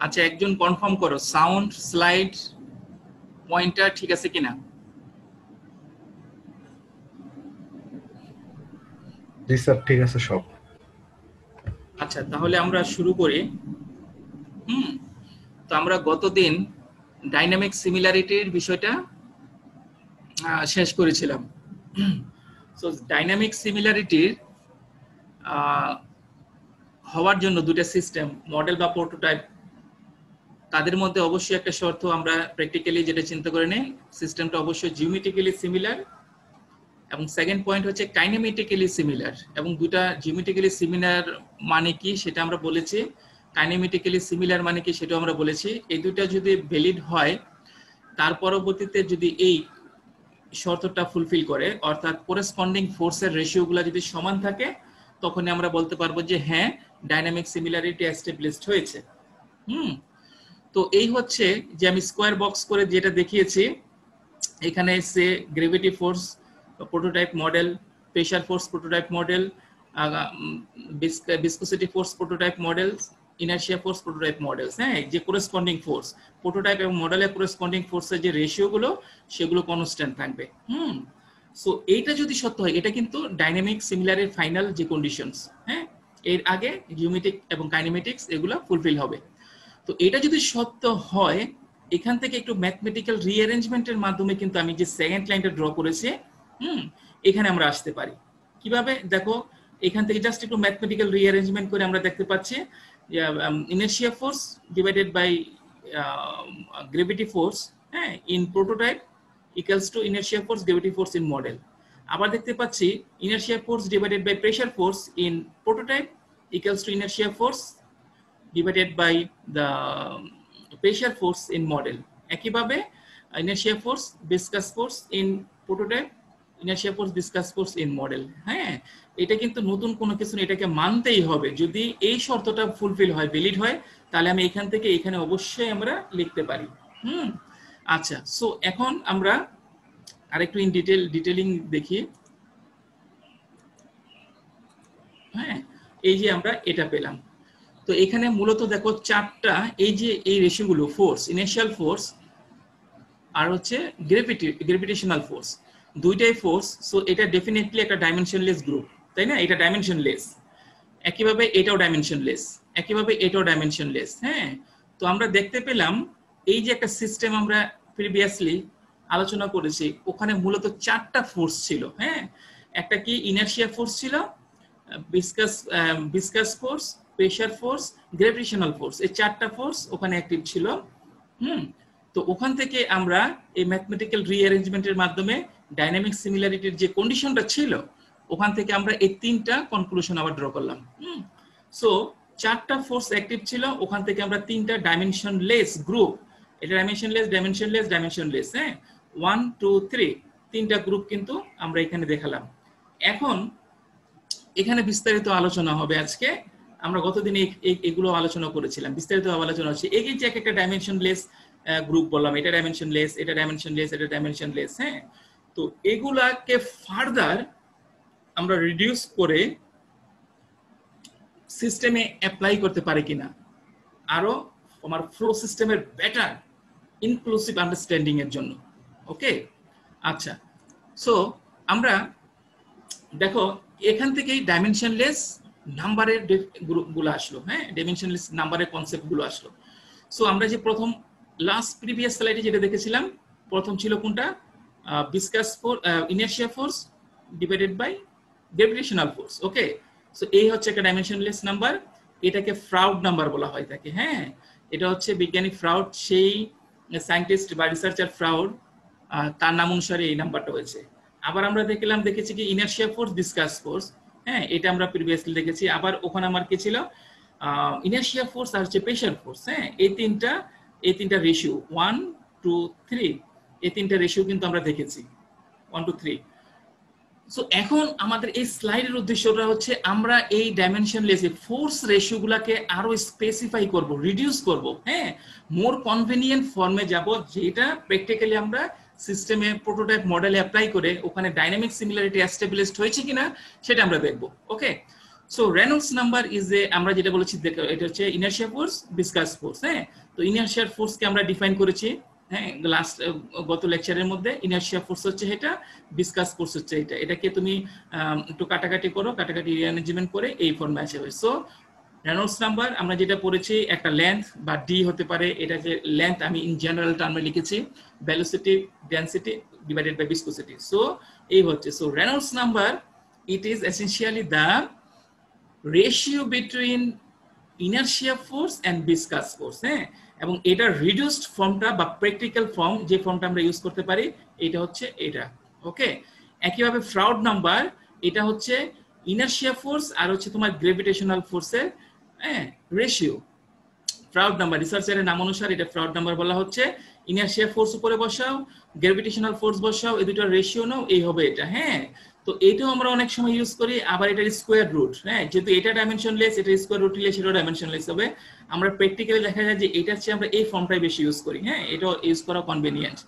আচ্ছা, একজন কনফার্ম করো সাউন্ড, স্লাইড, পয়েন্টার ঠিক আছে কিনা। জি স্যার, ঠিক আছে সব। আচ্ছা, তাহলে আমরা শুরু করি। তো আমরা গতদিন ডাইনামিক সিমিলারিটির বিষয়টা শেষ করেছিলাম। সো ডাইনামিক সিমিলারিটির হওয়ার জন্য দুটো সিস্টেম, মডেল বা প্রোটোটাইপ, তাদের মধ্যে অবশ্যই একটা শর্ত আমরা প্র্যাকটিক্যালি যেটা চিন্তা করে নেই, সিস্টেমটা অবশ্যই জিওমেট্রিক্যালি সিমিলার, এবং সেকেন্ড পয়েন্ট হচ্ছে কাইনেমেটিক্যালি সিমিলার। এবং দুটা জিওমেট্রিক্যালি সিমিলার মানে কি সেটা আমরা বলেছি, কাইনেমেটিক্যালি সিমিলার মানে কি সেটাও আমরা বলেছি। এই দুটা যদি ভ্যালিড হয়, তার পরবর্তীতে যদি এই শর্তটা ফুলফিল করে, অর্থাৎ করেসপন্ডিং ফোর্সের রেশিওগুলো যদি সমান থাকে, তখনই আমরা বলতে পারবো যে হ্যাঁ, ডাইনামিক সিমিলারিটি এস্টাবলিশড হয়েছে। তো এই হচ্ছে যে আমি স্কোয়ার বক্স করে যেটা দেখিয়েছি, এখানে এসে gravity force prototype model, pressure force prototype model, viscosity force prototype model, inertia force prototype models. হ্যাঁ, যে করেসপন্ডিং ফোর্স প্রোটোটাইপ এবং মডেলের করেসপন্ডিং ফোর্সের যে রেশিওগুলো সেগুলো কনস্ট্যান্ট থাকবে। সো এইটা যদি সত্য হয়, এটা কিন্তু ডাইনামিক সিমিলারের ফাইনাল যে কন্ডিশনস। হ্যাঁ, এর আগে জিওমেট্রিক এবং কাইনেমেটিক্স এগুলো ফুলফিল হবে। তো এটা যদি সত্য হয়, এখান থেকে একটু ম্যাথমেটিক্যাল রিঅ্যারেঞ্জমেন্টের মাধ্যমে কিন্তু আমি যে সেকেন্ড লাইনটা ড্র করেছি, এখানে আমরা আসতে পারি। কিভাবে দেখো, এখান থেকে জাস্ট একটু ম্যাথমেটিক্যাল রিঅ্যারেঞ্জমেন্ট করে আমরা দেখতে পাচ্ছি inertia force divided by gravity force, হ্যাঁ, in prototype equals to inertia force gravity force in model. আবার দেখতে পাচ্ছি inertia force divided by pressure force in prototype equals to inertia force divided by the pressure force in model. একইভাবে inertia force, viscous force in prototype, inertia force, viscous force in model. হ্যাঁ, এটা কিন্তু নতুন কোনো কিছু না, এটাকে মানতেই হবে। যদি এই শর্তটা ফুলফিল হয়, ভ্যালিড হয়, তাহলে আমি এখান থেকে এখানে অবশ্যই আমরা লিখতে পারি। আচ্ছা, সো এখন আমরা আরেকটু ইন ডিটেলিং দেখি। হ্যাঁ, এই যে আমরা এটা পেলাম। তো এখানে মূলত দেখো চারটা, এই যে এই রেশিওগুলো, ফোর্স, ইনিশিয়াল ফোর্স আর হচ্ছে গ্রেভিটেশনাল ফোর্স, দুইটাই ফোর্স। সো এটা ডেফিনেটলি একটা ডাইমেনশনলেস গ্রুপ, তাই না? এটা ডাইমেনশনলেস। একইভাবে এটাও ডাইমেনশনলেস, একইভাবে এটাও ডাইমেনশনলেস। হ্যাঁ, তো আমরা দেখতে পেলাম এই যে একটা সিস্টেম আমরা প্রিভিয়াসলি আলোচনা করেছি, ওখানে মূলত চারটা ফোর্স ছিল। হ্যাঁ, একটা কি ইনার্শিয়া ফোর্স ছিল, viscous force, pressure force, গ্রেভিটেশনাল force, এই চারটা ফোর্স ওখানে অ্যাক্টিভ ছিল। তো ওখান থেকে আমরা এই ম্যাথমেটিক্যাল রিঅ্যারেঞ্জমেন্টের মাধ্যমে ডাইনামিক সিমিলারিটির যে কন্ডিশনটা ছিল, ওখান থেকে আমরা এই তিনটা কনক্লুশন আবার ড্র করলাম। সো চারটা ফোর্স অ্যাক্টিভ ছিল, ওখান থেকে আমরা তিনটা ডাইমেনশনলেস গ্রুপ, এটা ডাইমেনশনলেস, হ্যাঁ, 1 2 3, তিনটা গ্রুপ কিন্তু আমরা এখানে দেখালাম। এখন এখানে বিস্তারিত আলোচনা হবে আজকে। আমরা গতদিন এগুলো আলোচনা করেছিলাম, বিস্তারিত আলোচনা হচ্ছে এই যে একটা ডাইমেনশনলেস গ্রুপ বললাম, এটা ডাইমেনশনলেস, এটা ডাইমেনশনলেস, এটা ডাইমেনশনলেস। হ্যাঁ, তো এগুলাকে ফার্দার আমরা রিডিউস করে সিস্টেমে অ্যাপ্লাই করতে পারি কিনা, আরো আমার ফ্লো সিস্টেমের বেটার ইনক্লুসিভ আন্ডারস্ট্যান্ডিং এর জন্য। ওকে, আচ্ছা, সো আমরা দেখো এখান থেকেই ডাইমেনশনলেস নাম্বারের গ্রুপগুলো আসলো। হ্যাঁ, ডাইমেনশনলেস নাম্বারের কনসেপ্টগুলো আসলো। সো আমরা যে প্রথম লাস্ট প্রিভিয়াস স্লাইডে যেটা দেখেছিলাম, প্রথম ছিল কোনটা, viscous force, inertia force divided by gravitational force. Okay, so এই হচ্ছে একটা ডাইমেনশনলেস নাম্বার, এটাকে ফ্রাউড নাম্বার বলা হয় থাকে। হ্যাঁ, এটা হচ্ছে বিজ্ঞানী ফ্রাউড, সেই সায়েন্টিস্ট বা রিসার্চার ফ্রাউড, তার নাম অনুসারে এই নাম্বারটা হয়েছে। আবার আমরা দেখেছি কি ইনার্শিয়া ফোর্স, ভিসকাস ফোর্স। হ্যাঁ, এটা আমরা প্রিভিয়াসলি দেখেছি। আবার ওখানে আমার কি ছিল, ইনার্শিয়া ফোর্স আর হচ্ছে প্রেসার ফোর্স। হ্যাঁ, এই তিনটা রেশিও 1 2 3, এই তিনটা রেশিও কিন্তু আমরা দেখেছি 1 2 3। সো এখন আমাদের এই স্লাইডের উদ্দেশ্যটা হচ্ছে আমরা এই ডাইমেনশনলেস ফোর্স রেশিওগুলোকে আরো স্পেসিফাই করব, রিডিউস করব। হ্যাঁ, মোর কনভেনিয়েন্ট ফর্মে যাব, যেটা প্র্যাকটিক্যালি আমরা সিস্টেমে প্রোটোটাইপ মডেলে অ্যাপ্লাই করে ওখানে ডাইনামিক সিমিলারিটি এস্টাবলিশড হয়েছে কিনা সেটা আমরা দেখব। Okay, so Reynolds number is a, আমরা যেটা বলেছি এটা হচ্ছে ইনার্শিয়া ফোর্স, ভিসকাস ফোর্স। হ্যাঁ, তো ইনার্শিয়ার ফোর্সকে আমরা ডিফাইন করেছি হ্যাঁ গত লেকচারের মধ্যে। ইনার্শিয়া ফোর্স হচ্ছে এটা, ভিসকাস ফোর্স হচ্ছে এটা। এটাকে তুমি একটু কাটাকাটি করো, কাটাকাটি রিঅ্যারেঞ্জমেন্ট করে এই ফর্মে আসবে। সো রেনল্ডস নাম্বার আমরা যেটা পড়েছি একটা লেন্থ বা ডি হতে পারে, এটা যে লেন্থ আমি ইন জেনারেল টার্মে লিখেছি, velocity density divided by viscosity. So এই হচ্ছে, so Reynolds number it is essentially the ratio between inertia force and viscous force. হ্যাঁ, এবং এটা রিডিউসড ফর্মটা বা প্র্যাকটিক্যাল ফর্ম যে ফর্মটা আমরা ইউজ করতে পারি এটা হচ্ছে এটা। ওকে, একইভাবে ফ্রাউড নাম্বার, এটা হচ্ছে ইনার্শিয়া ফোর্স আর হচ্ছে তোমার গ্রেভিটেশনাল ফোর্সের হ্যাঁ রেশিও। ফ্রাউড নাম্বার রিসার্চারের নাম অনুসারে এটা ফ্রাউড নাম্বার বলা হচ্ছে। ইনার্শিয়া ফোর্স উপরে বসাও, গ্র্যাভিটেশনাল ফোর্স বসাও, এই দুটোর রেশিও নাও, এই হবে এটা। হ্যাঁ, তো এটাও আমরা অনেক সময় ইউজ করি। আবার এটার স্কোয়ার রুট, হ্যাঁ যেহেতু এটা ডাইমেনশনলেস, এটা স্কোয়ার রুট নিলে সেটাও ডাইমেনশনলেস হবে। আমরা প্র্যাকটিক্যালি দেখা যায় যে এটার চেয়ে আমরা এই ফর্মটাই বেশি ইউজ করি। হ্যাঁ, এটাও ইউজ করা কনভেনিয়েন্ট।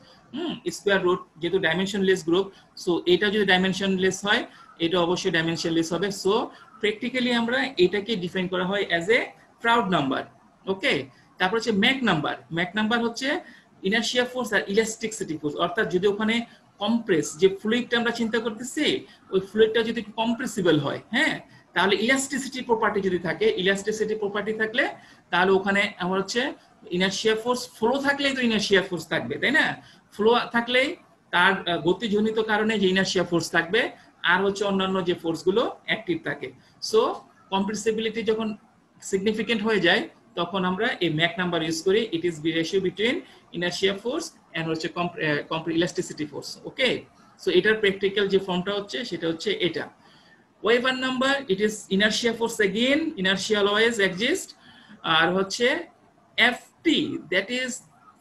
স্কোয়ার রুট যেহেতু ডাইমেনশনলেস গ্রুপ, সো এটা যদি ডাইমেনশনলেস হয় এটা অবশ্যই ডাইমেনশনলেস হবে। সো প্র্যাকটিক্যালি আমরা এটাকে ডিফাইন করা হয় অ্যাজ এ ফ্রাউড নাম্বার। ওকে, তারপর হচ্ছে ম্যাক নাম্বার। ম্যাক নাম্বার হচ্ছে ইনার্শিয়া ফোর্স আর ইলাস্টিসিটি ফোর্স, অর্থাৎ যদি ওখানে কম্প্রেস যে ফ্লুইডটা আমরা চিন্তা করতেছি ওই ফ্লুইডটা যদি কম্প্রেসিবল হয়, হ্যাঁ তাহলে ইলাস্টিসিটি প্রপার্টি যদি থাকে, ইলাস্টিসিটি প্রপার্টি থাকলে তাহলে ওখানে আমার হচ্ছে ইনার্শিয়া ফোর্স, ফ্লো থাকলেই তো ইনার্শিয়া ফোর্স থাকবে, তাই না? ফ্লো থাকলেই তার গতিজনিত কারণে যে ইনার্শিয়া ফোর্স থাকবে, আর হচ্ছে অন্যান্য যে ফোর্স গুলো অ্যাক্টিভ থাকে। সো কম্প্রেসিবিলিটি যখন সিগনিফিকেন্ট হয়ে যায় তখন আমরা এই ম্যাক নাম্বার ইউজ করি। It is B ratio between inertia force and হচ্ছে ইলাস্টিসিটি ফোর্স। ওকে, সো এটার প্র্যাকটিক্যাল যে ফর্মটা হচ্ছে সেটা হচ্ছে এটা। Weber number, it is inertia force again, inertia always exist. আর হচ্ছে FT, that is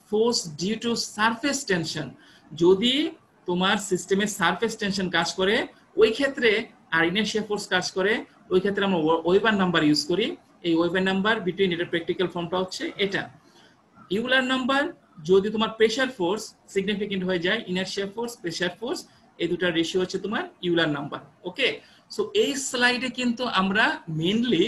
force due to surface tension. যদি তোমার সিস্টেমে সারফেস টেনশন কাজ করে ওই ক্ষেত্রে, আর ইনার্শিয়া ফোর্স কাজ করে ওই ক্ষেত্রে আমরা ওয়েভার নাম্বার ইউজ করি। এই ওয়েভার নাম্বার বিটুইন এটার প্র্যাকটিক্যাল ফর্মটা হচ্ছে এটা। ইউলার নাম্বার, যদি তোমার প্রেসার ফোর্স সিগনিফিকেন্ট হয়ে যায়, ইনার্শিয়া ফোর্স প্রেসার ফোর্স এই দুটার রেশিও হচ্ছে তোমার ইউলার নাম্বার। ওকে, সো এই স্লাইডে কিন্তু আমরা মেইনলি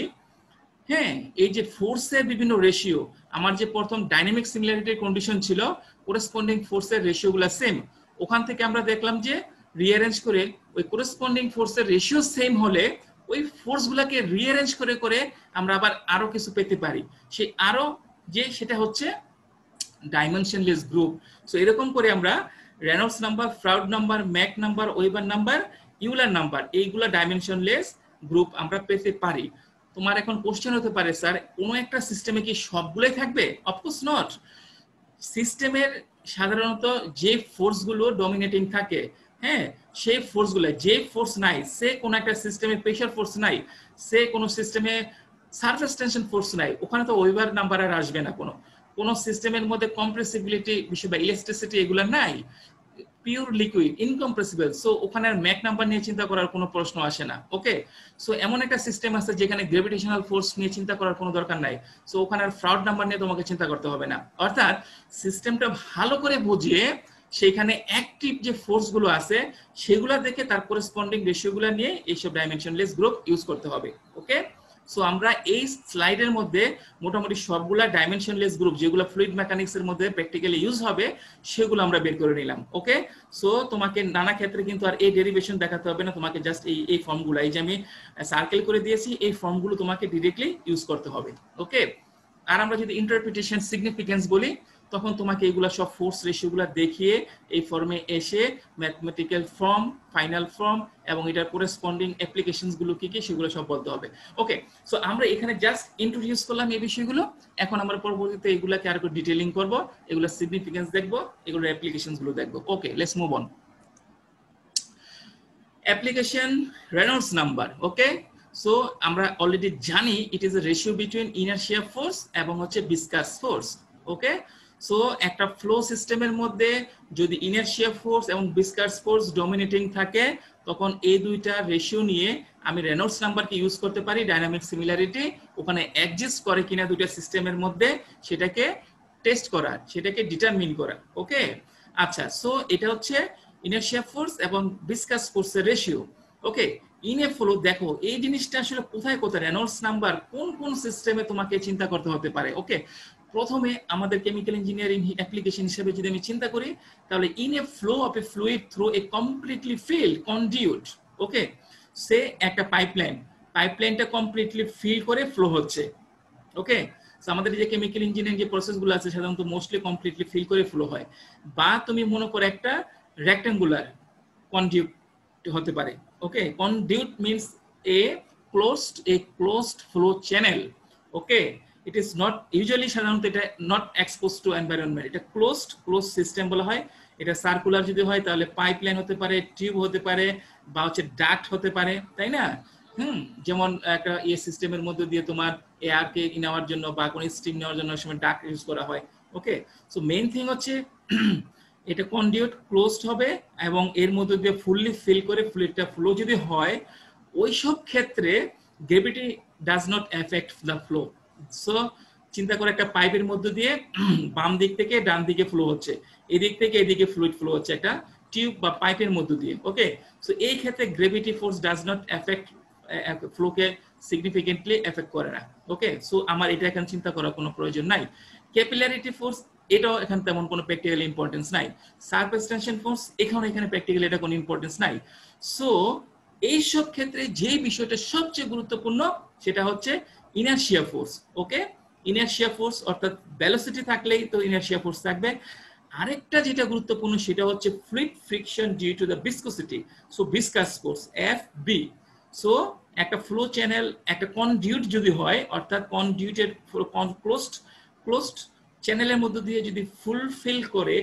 হ্যাঁ এই যে ফোর্সের বিভিন্ন রেশিও, আমার যে প্রথম ডাইনামিক সিমিলারিটির কন্ডিশন ছিল করেসপন্ডিং ফোর্সের রেশিওগুলো সেম, ওখান থেকে আমরা দেখলাম যে রিঅ্যারেঞ্জ করে ওই করেসপন্ডিং ফোর্সের রেশিও সেম হলে ওই ফোর্সগুলোকে রিঅ্যারেঞ্জ করে করে আমরা আবার আরো কিছু পেতে পারি। সেই আরো যে সেটা হচ্ছে ডাইমেনশনলেস গ্রুপ। সো এরকম করে আমরা Reynolds number, Froude number, Mach number, Weber number, Euler number, এইগুলা ডাইমেনশনলেস গ্রুপ আমরা পেতে পারি। তোমার এখন কোশ্চেন হতে পারে, স্যার কোনো একটা সিস্টেমে কি সবগুলোই থাকবে? Of course not. সিস্টেমের সাধারণত যে ফোর্সগুলো ডমিনেটিং থাকে, হ্যাঁ সেই ফোর্সগুলো, যে ফোর্স নাই, সে কোনো একটা সিস্টেমে প্রেসার ফোর্স নাই, সে কোনো সিস্টেমে সারফেস টেনশন ফোর্স নাই, ওখানে তো ওয়েভার নাম্বার আর আসবে না। কোনো সিস্টেমের মধ্যে কম্প্রেসিবিলিটি বিষয় বা ইলাস্টিসিটি এগুলো নাই, পিওর লিকুইড ইনকম্প্রেসিবল। সো ওখানে আর ম্যাক নাম্বার নিয়ে চিন্তা করার কোনো প্রশ্ন আসে না। ওকে, সো এমন একটা সিস্টেম আছে যেখানে গ্র্যাভিটেশনাল ফোর্স নিয়ে চিন্তা করার কোনো দরকার নাই। সো ওখানে আর ফ্রাউড নাম্বার নিয়ে তোমাকে চিন্তা করতে হবে না। অর্থাৎ সিস্টেমটা ভালো করে বুঝিয়ে সেখানে অ্যাক্টিভ যে ফোর্স গুলো আছে সেগুলো দেখে তার করেসপন্ডিং রেশিওগুলো নিয়ে এইসব ডাইমেনশনলেস গ্রুপ ইউজ করতে হবে। ওকে, সো আমরা এই স্লাইডের মধ্যে মোটামুটি সবগুলা ডাইমেনশনলেস গ্রুপ যেগুলো ফ্লুইড মেকানিক্স এর মধ্যে প্র্যাকটিক্যালি ইউজ হবে সেগুলো আমরা বের করে নিলাম। ওকে, সো তোমাকে নানা ক্ষেত্রে কিন্তু আর এই ডেরিভেশন দেখাতে হবে না, তোমাকে জাস্ট এই ফর্মগুলো, এই যে আমি সার্কেল করে দিয়েছি, এই ফর্মগুলো তোমাকে ডিরেক্টলি ইউজ করতে হবে। ওকে, আর আমরা যদি ইন্টারপ্রিটেশন সিগনিফিকেন্স বলি তখন তোমাকে এগুলা সব ফোর্স রেশিওগুলো দেখিয়ে এই ফর্মে এসে ম্যাথমেটিক্যাল ফর্ম, ফাইনাল ফর্ম এবং এটার করেসপন্ডিং অ্যাপ্লিকেশনস গুলো কি কি সেগুলো সব বলতে হবে। ওকে, সো আমরা এখানে জাস্ট ইন্ট্রোডিউস করলাম এই বিষয়গুলো। এখন আমরা পরবর্তীতে এগুলাকে আরো ডিটেইলিং করব, এগুলো সিগনিফিকেন্স দেখব, এগুলোর অ্যাপ্লিকেশনস গুলো দেখব। Okay, let's move on. Application Reynolds number. Okay, so আমরা অলরেডি জানি it is a ratio between inertia force এবং হচ্ছে ভিসকাস ফোর্স। ওকে, সো একটা ফ্লো সিস্টেমের মধ্যে যদি ইনার্শিয়া ফোর্স এবং ভিসকাস ফোর্স ডমিনেটিং থাকে তখন এই দুইটা রেশিও নিয়ে আমি রেনল্ডস নাম্বারকে ইউজ করতে পারি ডাইনামিক সিমিলারিটি ওখানে এক্সিস্ট করে কিনা দুইটা সিস্টেমের মধ্যে সেটাকে টেস্ট করা, সেটাকে ডিটারমিন করা। ওকে, আচ্ছা, সো এটা হচ্ছে ইনার্শিয়া ফোর্স এবং ভিসকাস ফোর্সের ratio. Okay, in a flow দেখো এই জিনিসটা আসলে কোথায় কোথায় রেনল্ডস নাম্বার কোন কোন সিস্টেমে তোমাকে চিন্তা করতে হতে পারে। ওকে, প্রথমে আমাদের কেমিক্যাল ইঞ্জিনিয়ারিং অ্যাপ্লিকেশন হিসেবে যদি আমি চিন্তা করি তাহলে in a flow of a fluid through a completely filled conduit. Okay, say একটা পাইপলাইনটা কমপ্লিটলি ফিল করে ফ্লো হচ্ছে। ওকে, আমাদের যে কেমিক্যাল ইঞ্জিনিয়ারিং যে প্রসেসগুলো আছে সাধারণত মোস্টলি কমপ্লিটলি ফিল করে ফ্লো হয়। বা তুমি মনে করো একটা রেক্টেঙ্গুলার কন্ডিউট হতে পারে। Okay, conduit means closed flow channel. Okay, it is not usually সাধারণত এটা নট এক্সপোজ টু এনভায়রনমেন্ট, এটা ক্লোজ সিস্টেম বলা হয়। এটা সার্কুলার যদি হয় তাহলে পাইপলাইন হতে পারে, টিউব হতে পারে, বা হচ্ছে ডাক্ট হতে পারে, তাই না? যেমন একটা সিস্টেমের মধ্যে দিয়ে তোমার এয়ার কে নেওয়ার জন্য বা কোনো স্টিম নেওয়ার জন্য সময় ডাক্ট ইউজ করা হয়। ওকে, সো মেইন থিং হচ্ছে এটা কন্ডিউট ক্লোজড হবে এবং এর মধ্যে দিয়ে ফুললি ফিল করে ফ্লুইডটা ফ্লো যদি হয় ওই সব ক্ষেত্রে gravity does not effect the flow. So চিন্তা করে একটা পাইপের মধ্যে দিয়ে বাম দিক থেকে ডান দিকে ফ্লো হচ্ছে, এদিক থেকে এদিকে ফ্লুইড ফ্লো হচ্ছে একটা টিউব বা পাইপের মধ্যে দিয়ে। ওকে, সো এই ক্ষেত্রে gravity force does not affect ফ্লোকে সিগনিফিকেন্টলি এফেক্ট করে না। ওকে, সো আমার এটা এখন চিন্তা করার কোনো প্রয়োজন নাই। ক্যাপিলারিটি ফোর্স এটাও এখানে তেমন কোনো প্র্যাকটিক্যাল ইম্পর্টেন্স নাই। সারফেস টেনশন ফোর্স এখানে প্র্যাকটিক্যালি এটা কোনো ইম্পর্টেন্স নাই। সো এই সব ক্ষেত্রে যে বিষয়টা সবচেয়ে গুরুত্বপূর্ণ সেটা হচ্ছে ইনার্শিয়া ফোর্স। ওকে, ইনার্শিয়া ফোর্স অর্থাৎ ভেলোসিটি থাকলেই তো ইনার্শিয়া ফোর্স থাকবে। আরেকটা যেটা গুরুত্বপূর্ণ সেটা হচ্ছে fluid friction due to the viscosity, so viscous force F B. So একটা ফ্লো চ্যানেল একটা কনডিউট যদি হয় অর্থাৎ কনডিউটের ক্লোজড চ্যানেলের মধ্যে দিয়ে যদি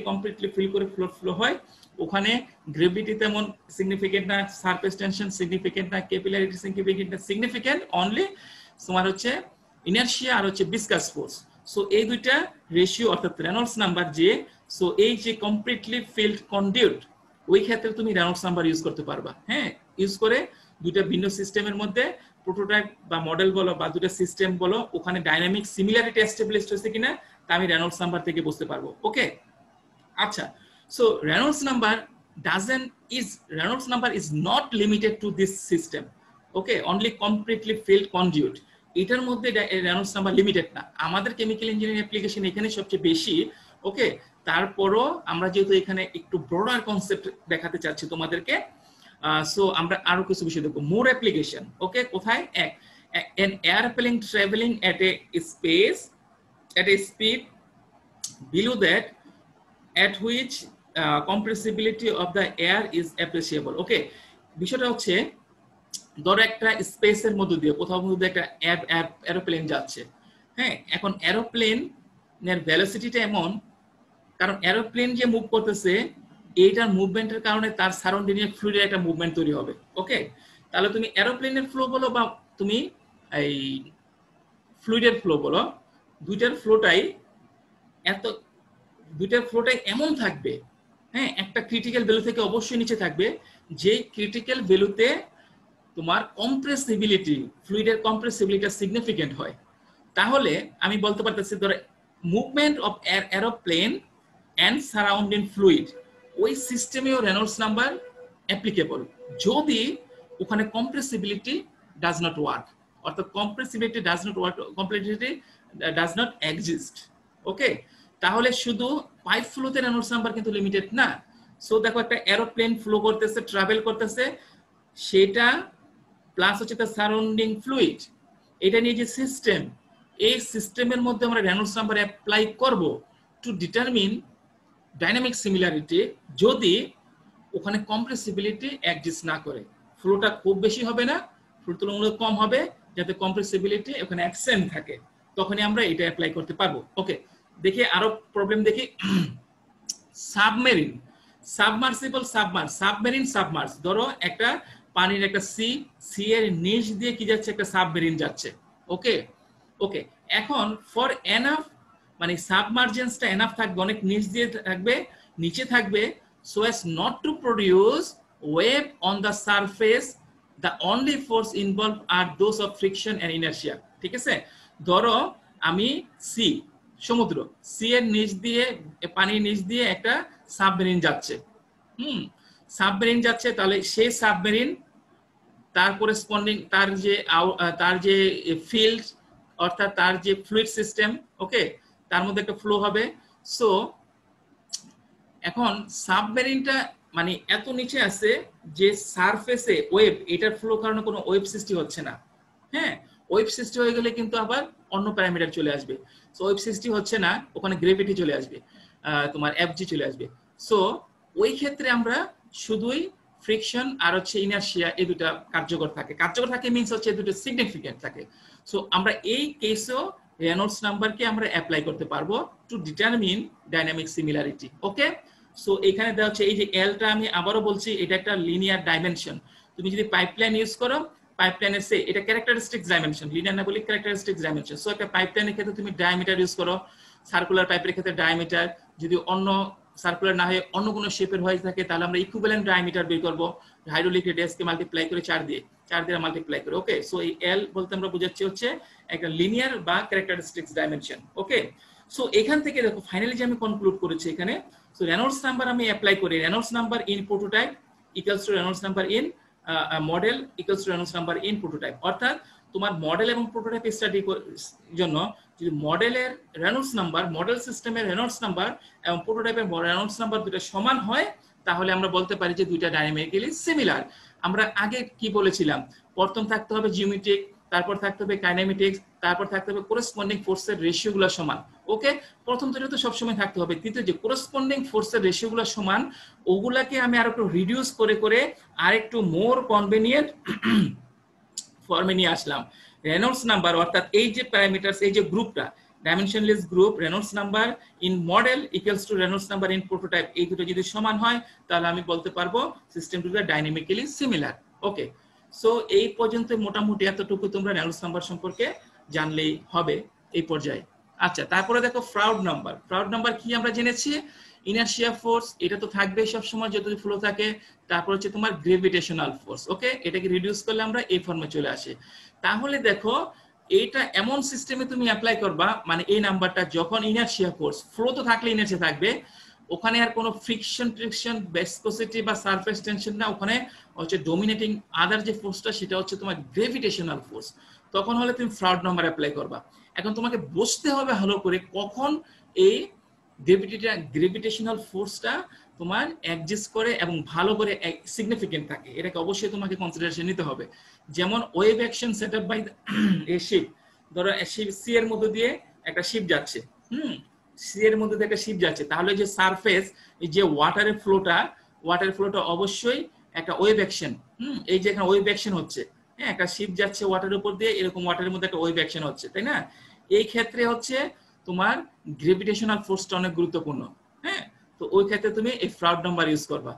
কমপ্লিটলি ফিল করে ফ্লো হয় ওখানে গ্র্যাভিটি তেমন সিগনিফিকেন্ট না, সারফেস টেনশন সিগনিফিকেন্ট না, ক্যাপিলারিটি সিগনিফিকেন্ট না, সিগনিফিকেন্ট অনলি তোমার হচ্ছে ইনার্শিয়া আর হচ্ছে ভিসকাস ফোর্স। সো এই দুইটা রেশিও অর্থাৎ রেনল্ডস নাম্বার যে, সো এই যে কমপ্লিটলি ফিল্ড কন্ডিউট ওই ক্ষেত্রে তুমি রেনল্ডস নাম্বার ইউজ করতে পারবা। ইউজ করে দুইটা ভিন্ন সিস্টেমের মধ্যে প্রোটোটাইপ বা মডেল বলো বা দুটো সিস্টেম বলো ওখানে ডাইনামিক সিমিলারিটি এস্টাবলিশড হয়েছে কিনা তা আমি রেনল্ডস নাম্বার থেকে বুঝতে পারবো। ওকে, আচ্ছা, so Reynolds number is not limited to this system. Okay, only completely filled conduit এটার মধ্যে রেনল্ডস নাম্বার লিমিটেড না, আমাদের কেমিক্যাল ইঞ্জিনিয়ারিং অ্যাপ্লিকেশন এখানে সবচেয়ে বেশি। ওকে, তারপরও আমরা যেহেতু এখানে একটু ব্রডার কনসেপ্ট দেখাতে চাচ্ছি তোমাদেরকে, সো আমরা আরো কিছু বিষয় দেখবো মোর অ্যাপ্লিকেশন। ওকে, কোথায় an airplane traveling at a speed below that at which compressibility of the air is appreciable. ওকে, বিষয়টা হচ্ছে ধরো একটা স্পেসের মধ্যে দিয়ে কোথাও মধ্যে একটা এরোপ্লেন যাচ্ছে। এখন এরোপ্লেনের ভেলোসিটিটা এমন, কারণ এরোপ্লেন যে মুভ করতেছে এইটার মুভমেন্টের কারণে তার সারাউন্ডিং এ ফ্লুইডের একটা মুভমেন্ট তৈরি হবে। ওকে, তাহলে তুমি এরোপ্লেনের ফ্লো বলো বা তুমি এই ফ্লুইডের ফ্লো বলো, দুইটার ফ্লোটাই এমন থাকবে, একটা ক্রিটিক্যাল ভ্যালু থেকে অবশ্যই নিচে থাকবে, যে ক্রিটিক্যাল ভ্যালুতে তোমার কম্প্রেসিবিলিটি ফ্লুইডের কম্প্রেসিবিলিটি সিগনিফিকেন্ট হয়। তাহলে আমি বলতে পারতেছি ধরো movement of aeroplane and surrounding fluid ওই সিস্টেমেও রেনল্ডস নাম্বার অ্যাপ্লিকেবল যদি ওখানে কম্প্রেসিবিলিটি ডাজ নট ওয়ার্ক, অর্থাৎ compressibility does not exist. Okay, তাহলে শুধু পাইপ ফ্লোতে রেনল্ডস নাম্বার কিন্তু লিমিটেড না। সো দেখো একটা এরোপ্লেন ফ্লো করতেছে, ট্রাভেল করতেছে, সেটা প্লাস হচ্ছে তার সারাউন্ডিং ফ্লুইড, এটা নিয়ে যে সিস্টেম, এই সিস্টেমের মধ্যে আমরা রেনল্ডস নাম্বার অ্যাপ্লাই করব টু ডিটারমিন ডাইনামিক সিমিলারিটি যদি ওখানে কম্প্রেসিবিলিটি এক্সিস্ট না করে। ফ্লোটা খুব বেশি হবে না, ফ্লো তুলনামূলক কম হবে, যাতে কম্প্রেসিবিলিটি ওখানে অ্যাবসেন্ট থাকে, তখনই আমরা এটা অ্যাপ্লাই করতে পারবো। ওকে, দেখি আরো প্রবলেম দেখি। সাবমেরিন, সাবমেরিন সাবমার্স, ধরো একটা পানির একটা সি এর নিচ দিয়ে কি যাচ্ছে, একটা সাবমেরিন যাচ্ছে। ওকে, এখন ফর এনাফ মানে সাবমার্জেন্সটা এনাফ থাকবে, অনেক নিচ দিয়ে থাকবে, নিচে থাকবে, so as not to produce wave on the surface, the only force involved are those of friction and inertia. ঠিক আছে, ধরো আমি সমুদ্র, সি এর নিচ দিয়ে পানির নিচ দিয়ে একটা সাবমেরিন যাচ্ছে, সাবমেরিন যাচ্ছে, তাহলে সেই সাবমেরিন তার করেসপন্ডিং তার যে ফিল্ড অর্থাৎ তার যে ফ্লুইড সিস্টেম, ওকে, তার মধ্যে একটা ফ্লো হবে। সো এখন সাবমেরিনটা মানে এত নিচে আছে যে সারফেসে ওয়েভ, এটার ফ্লো কারণে কোনো ওয়েভ সৃষ্টি হচ্ছে না। হ্যাঁ, ওয়েভ সৃষ্টি হয়ে গেলে কিন্তু আবার অন্য প্যারামিটার চলে আসবে। সো ওয়েভ সৃষ্টি হচ্ছে না, ওখানে গ্রেভিটি চলে আসবে, তোমার এফজি চলে আসবে। সো ওই ক্ষেত্রে আমরা শুধুই ফ্রিকশন আর হচ্ছে ইনার্শিয়া, এই দুটা কার্যকর থাকে। কার্যকর থাকে মিন্স হচ্ছে দুটো সিগনিফিকেন্ট থাকে। সো আমরা এই কেসেও রেনল্ডস নাম্বারকে আমরা অ্যাপ্লাই করতে পারবো টু ডিটারমিন ডাইনামিক সিমিলারিটি। ওকে, সো এখানে দেওয়া হচ্ছে এই যে এলটা, আমি আবারও বলছি এটা একটা লিনিয়ার ডাইমেনশন। তুমি যদি পাইপলাইন ইউজ করো, পাইপলাইনের সে এটা ক্যারেক্টারিস্টিক ডাইমেনশন, লিনিয়ার না বলি ক্যারেক্টারিস্টিক ডাইমেনশন। সো একটা পাইপলাইনের ক্ষেত্রে তুমি ডায়ামিটার ইউজ করো, সার্কুলার পাইপের ক্ষেত্রে ডায়ামিটার, যদি অন্য সার্কুলার না হয়ে অন্য কোনো শেপের হয়ে থাকে তাহলে আমরা ইকুইভ্যালেন্ট ডায়ামিটার বের করব, হাইড্রোলিক রেডিয়াসকে মাল্টিপ্লাই করে 4 দিয়ে মাল্টিপ্লাই করে। ওকে, সো এই এল বলতে আমরা বোঝাচ্ছি হচ্ছে একটা লিনিয়ার বা ক্যারেক্টারিস্টিক্স ডাইমেনশন। ওকে, সো এখান থেকে দেখো ফাইনালি যে আমি কনক্লুড করেছি এখানে, সো রেনল্ডস নাম্বার আমি অ্যাপ্লাই করি, Reynolds number in prototype equals two Reynolds number in model equals two Reynolds number in prototype. অর্থাৎ তোমার মডেল এবং প্রোটোটাইপ স্টাডি জন্য যদি মডেলের রেনল্ডস নাম্বার, মডেল সিস্টেমের রেনল্ডস নাম্বার এবং প্রোটোটাইপের রেনল্ডস নাম্বার দুটো সমান হয়, তাহলে আমরা বলতে পারি যে দুইটা ডাইনামিক্যালি সিমিলার। আমরা আগে কি বলেছিলাম, প্রথম থাকতে হবে জিওমেট্রিক, তারপর থাকতে হবে কাইনেমেটিক্স, তারপর থাকতে হবে করেসপন্ডিং ফোর্সের রেশিওগুলো সমান। ওকে, প্রথম দুটো তো সবসময় থাকতে হবে, কিন্তু যে করেসপন্ডিং ফোর্সের রেশিওগুলো সমান, ওগুলাকে আমি আরো একটু রিডিউস করে করে আর একটু মোর কনভেনিয়েন্ট ফর্মে নিয়ে আসলাম। রেনল্ডস নাম্বার অর্থাৎ এই যে প্যারামিটারস, এই যে গ্রুপটা dimensionless group, Reynolds number in model equals two Reynolds number in prototype, এই দুটো যদি সমান হয় তাহলে আমি বলতে পারবো সিস্টেম দুটো ডাইনামিক্যালি সিমিলার। ওকে, সো এই পর্যন্ত মোটামুটি এতটুকু তোমরা রেনল্ডস নাম্বার সম্পর্কে জানলেই হবে এই পর্যায়ে। আচ্ছা, তারপরে দেখো ফ্রাউড নাম্বার। ফ্রাউড নাম্বার কি আমরা জেনেছি, ইনার্শিয়া ফোর্স, এটা তো থাকবে সব সময় যত ফ্লো থাকে। তারপর হচ্ছে তোমার গ্রেভিটেশনাল ফোর্স। ওকে, এটাকে রিডিউস করলে আমরা এই ফর্মে চলে আসে। তাহলে দেখো এটা এমন সিস্টেমে তুমি অ্যাপ্লাই করবা, মানে এই নাম্বারটা যখন ইনার্শিয়া ফোর্স, ফ্লো তো থাকলে ইনার্শিয়া থাকবে, ওখানে আর কোনো ফ্রিকশন ট্রিকশন ভিসকসিটি বা সারফেস টেনশন না, ওখানে হচ্ছে ডমিনেটিং আদার যে ফোর্সটা সেটা হচ্ছে তোমার গ্রেভিটেশনাল ফোর্স। তখন হলে তুমি ফ্রাউড নাম্বার অ্যাপ্লাই করবা। এখন তোমাকে বুঝতে হবে ভালো করে কখন এই গ্রেভিটেশনাল ফোর্সটা তোমার এক্সিস্ট করে এবং ভালো করে সিগনিফিকেন্ট থাকে, এটাকে অবশ্যই তোমাকে কনসিডারেশন নিতে হবে। যেমন wave action setup by a ship, ধরো সি এর মধ্যে দিয়ে একটা শিপ যাচ্ছে, সি এর মধ্যে দিয়ে একটা শিপ যাচ্ছে, তাহলে যে সারফেস, যে ওয়াটারের ফ্লোটা অবশ্যই একটা ওয়েভ অ্যাকশন। এই যে এখানে ওয়েভ অ্যাকশন হচ্ছে, হ্যাঁ, একটা শিপ যাচ্ছে ওয়াটারের উপর দিয়ে, এরকম ওয়াটারের মধ্যে একটা ওয়েভ অ্যাকশন হচ্ছে, তাই না? এই ক্ষেত্রে হচ্ছে তোমার গ্রেভিটেশনাল ফোর্সটা অনেক গুরুত্বপূর্ণ। হ্যাঁ, তো ওই ক্ষেত্রে তুমি এই ফ্রাউড নাম্বার ইউজ করবা।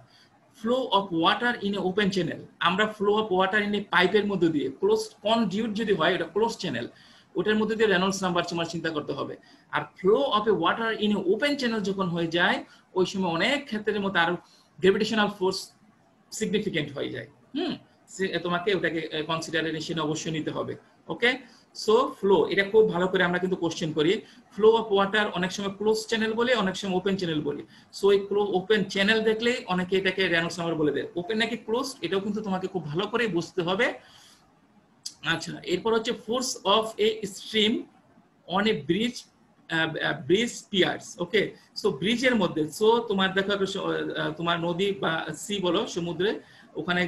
Flow of water in a open channel, আমরা flow of water in a পাইপের মধ্যে দিয়ে ক্লোজ কনডিউট যদি হয়, এটা ক্লোজ চ্যানেল, ওটার মধ্যে দিয়ে রেনল্ডস নাম্বার তোমার চিন্তা করতে হবে। আর flow of a water in a open channel যখন হয়ে যায়, ওই সময় অনেক ক্ষেত্রের মধ্যে আর গ্রেভিটেশনাল ফোর্স সিগনিফিকেন্ট হয়ে যায়। তোমাকে ওটাকে কনসিডারেশন অবশ্যই নিতে হবে। ওকে, সো ফ্লো, এটা খুব ভালো করে আমরা কিন্তু কোশ্চেন করি। ফ্লো অফ ওয়াটার অনেক সময় ক্লোজ চ্যানেল বলি, অনেক সময় ওপেন চ্যানেল বলি। সো এই ওপেন চ্যানেল দেখলে অনেকে এটাকে রেনল্ডস নাম্বার বলে দেয়। ওপেন নাকি ক্লোজ এটাও কিন্তু তোমাকে খুব ভালো করে বুঝতে হবে। আচ্ছা, এরপর হচ্ছে force of a stream on a bridge piers. Okay, so ব্রিজের মধ্যে, সো তোমার দেখো তোমার নদী বা সি বলো, সমুদ্রে ওখানে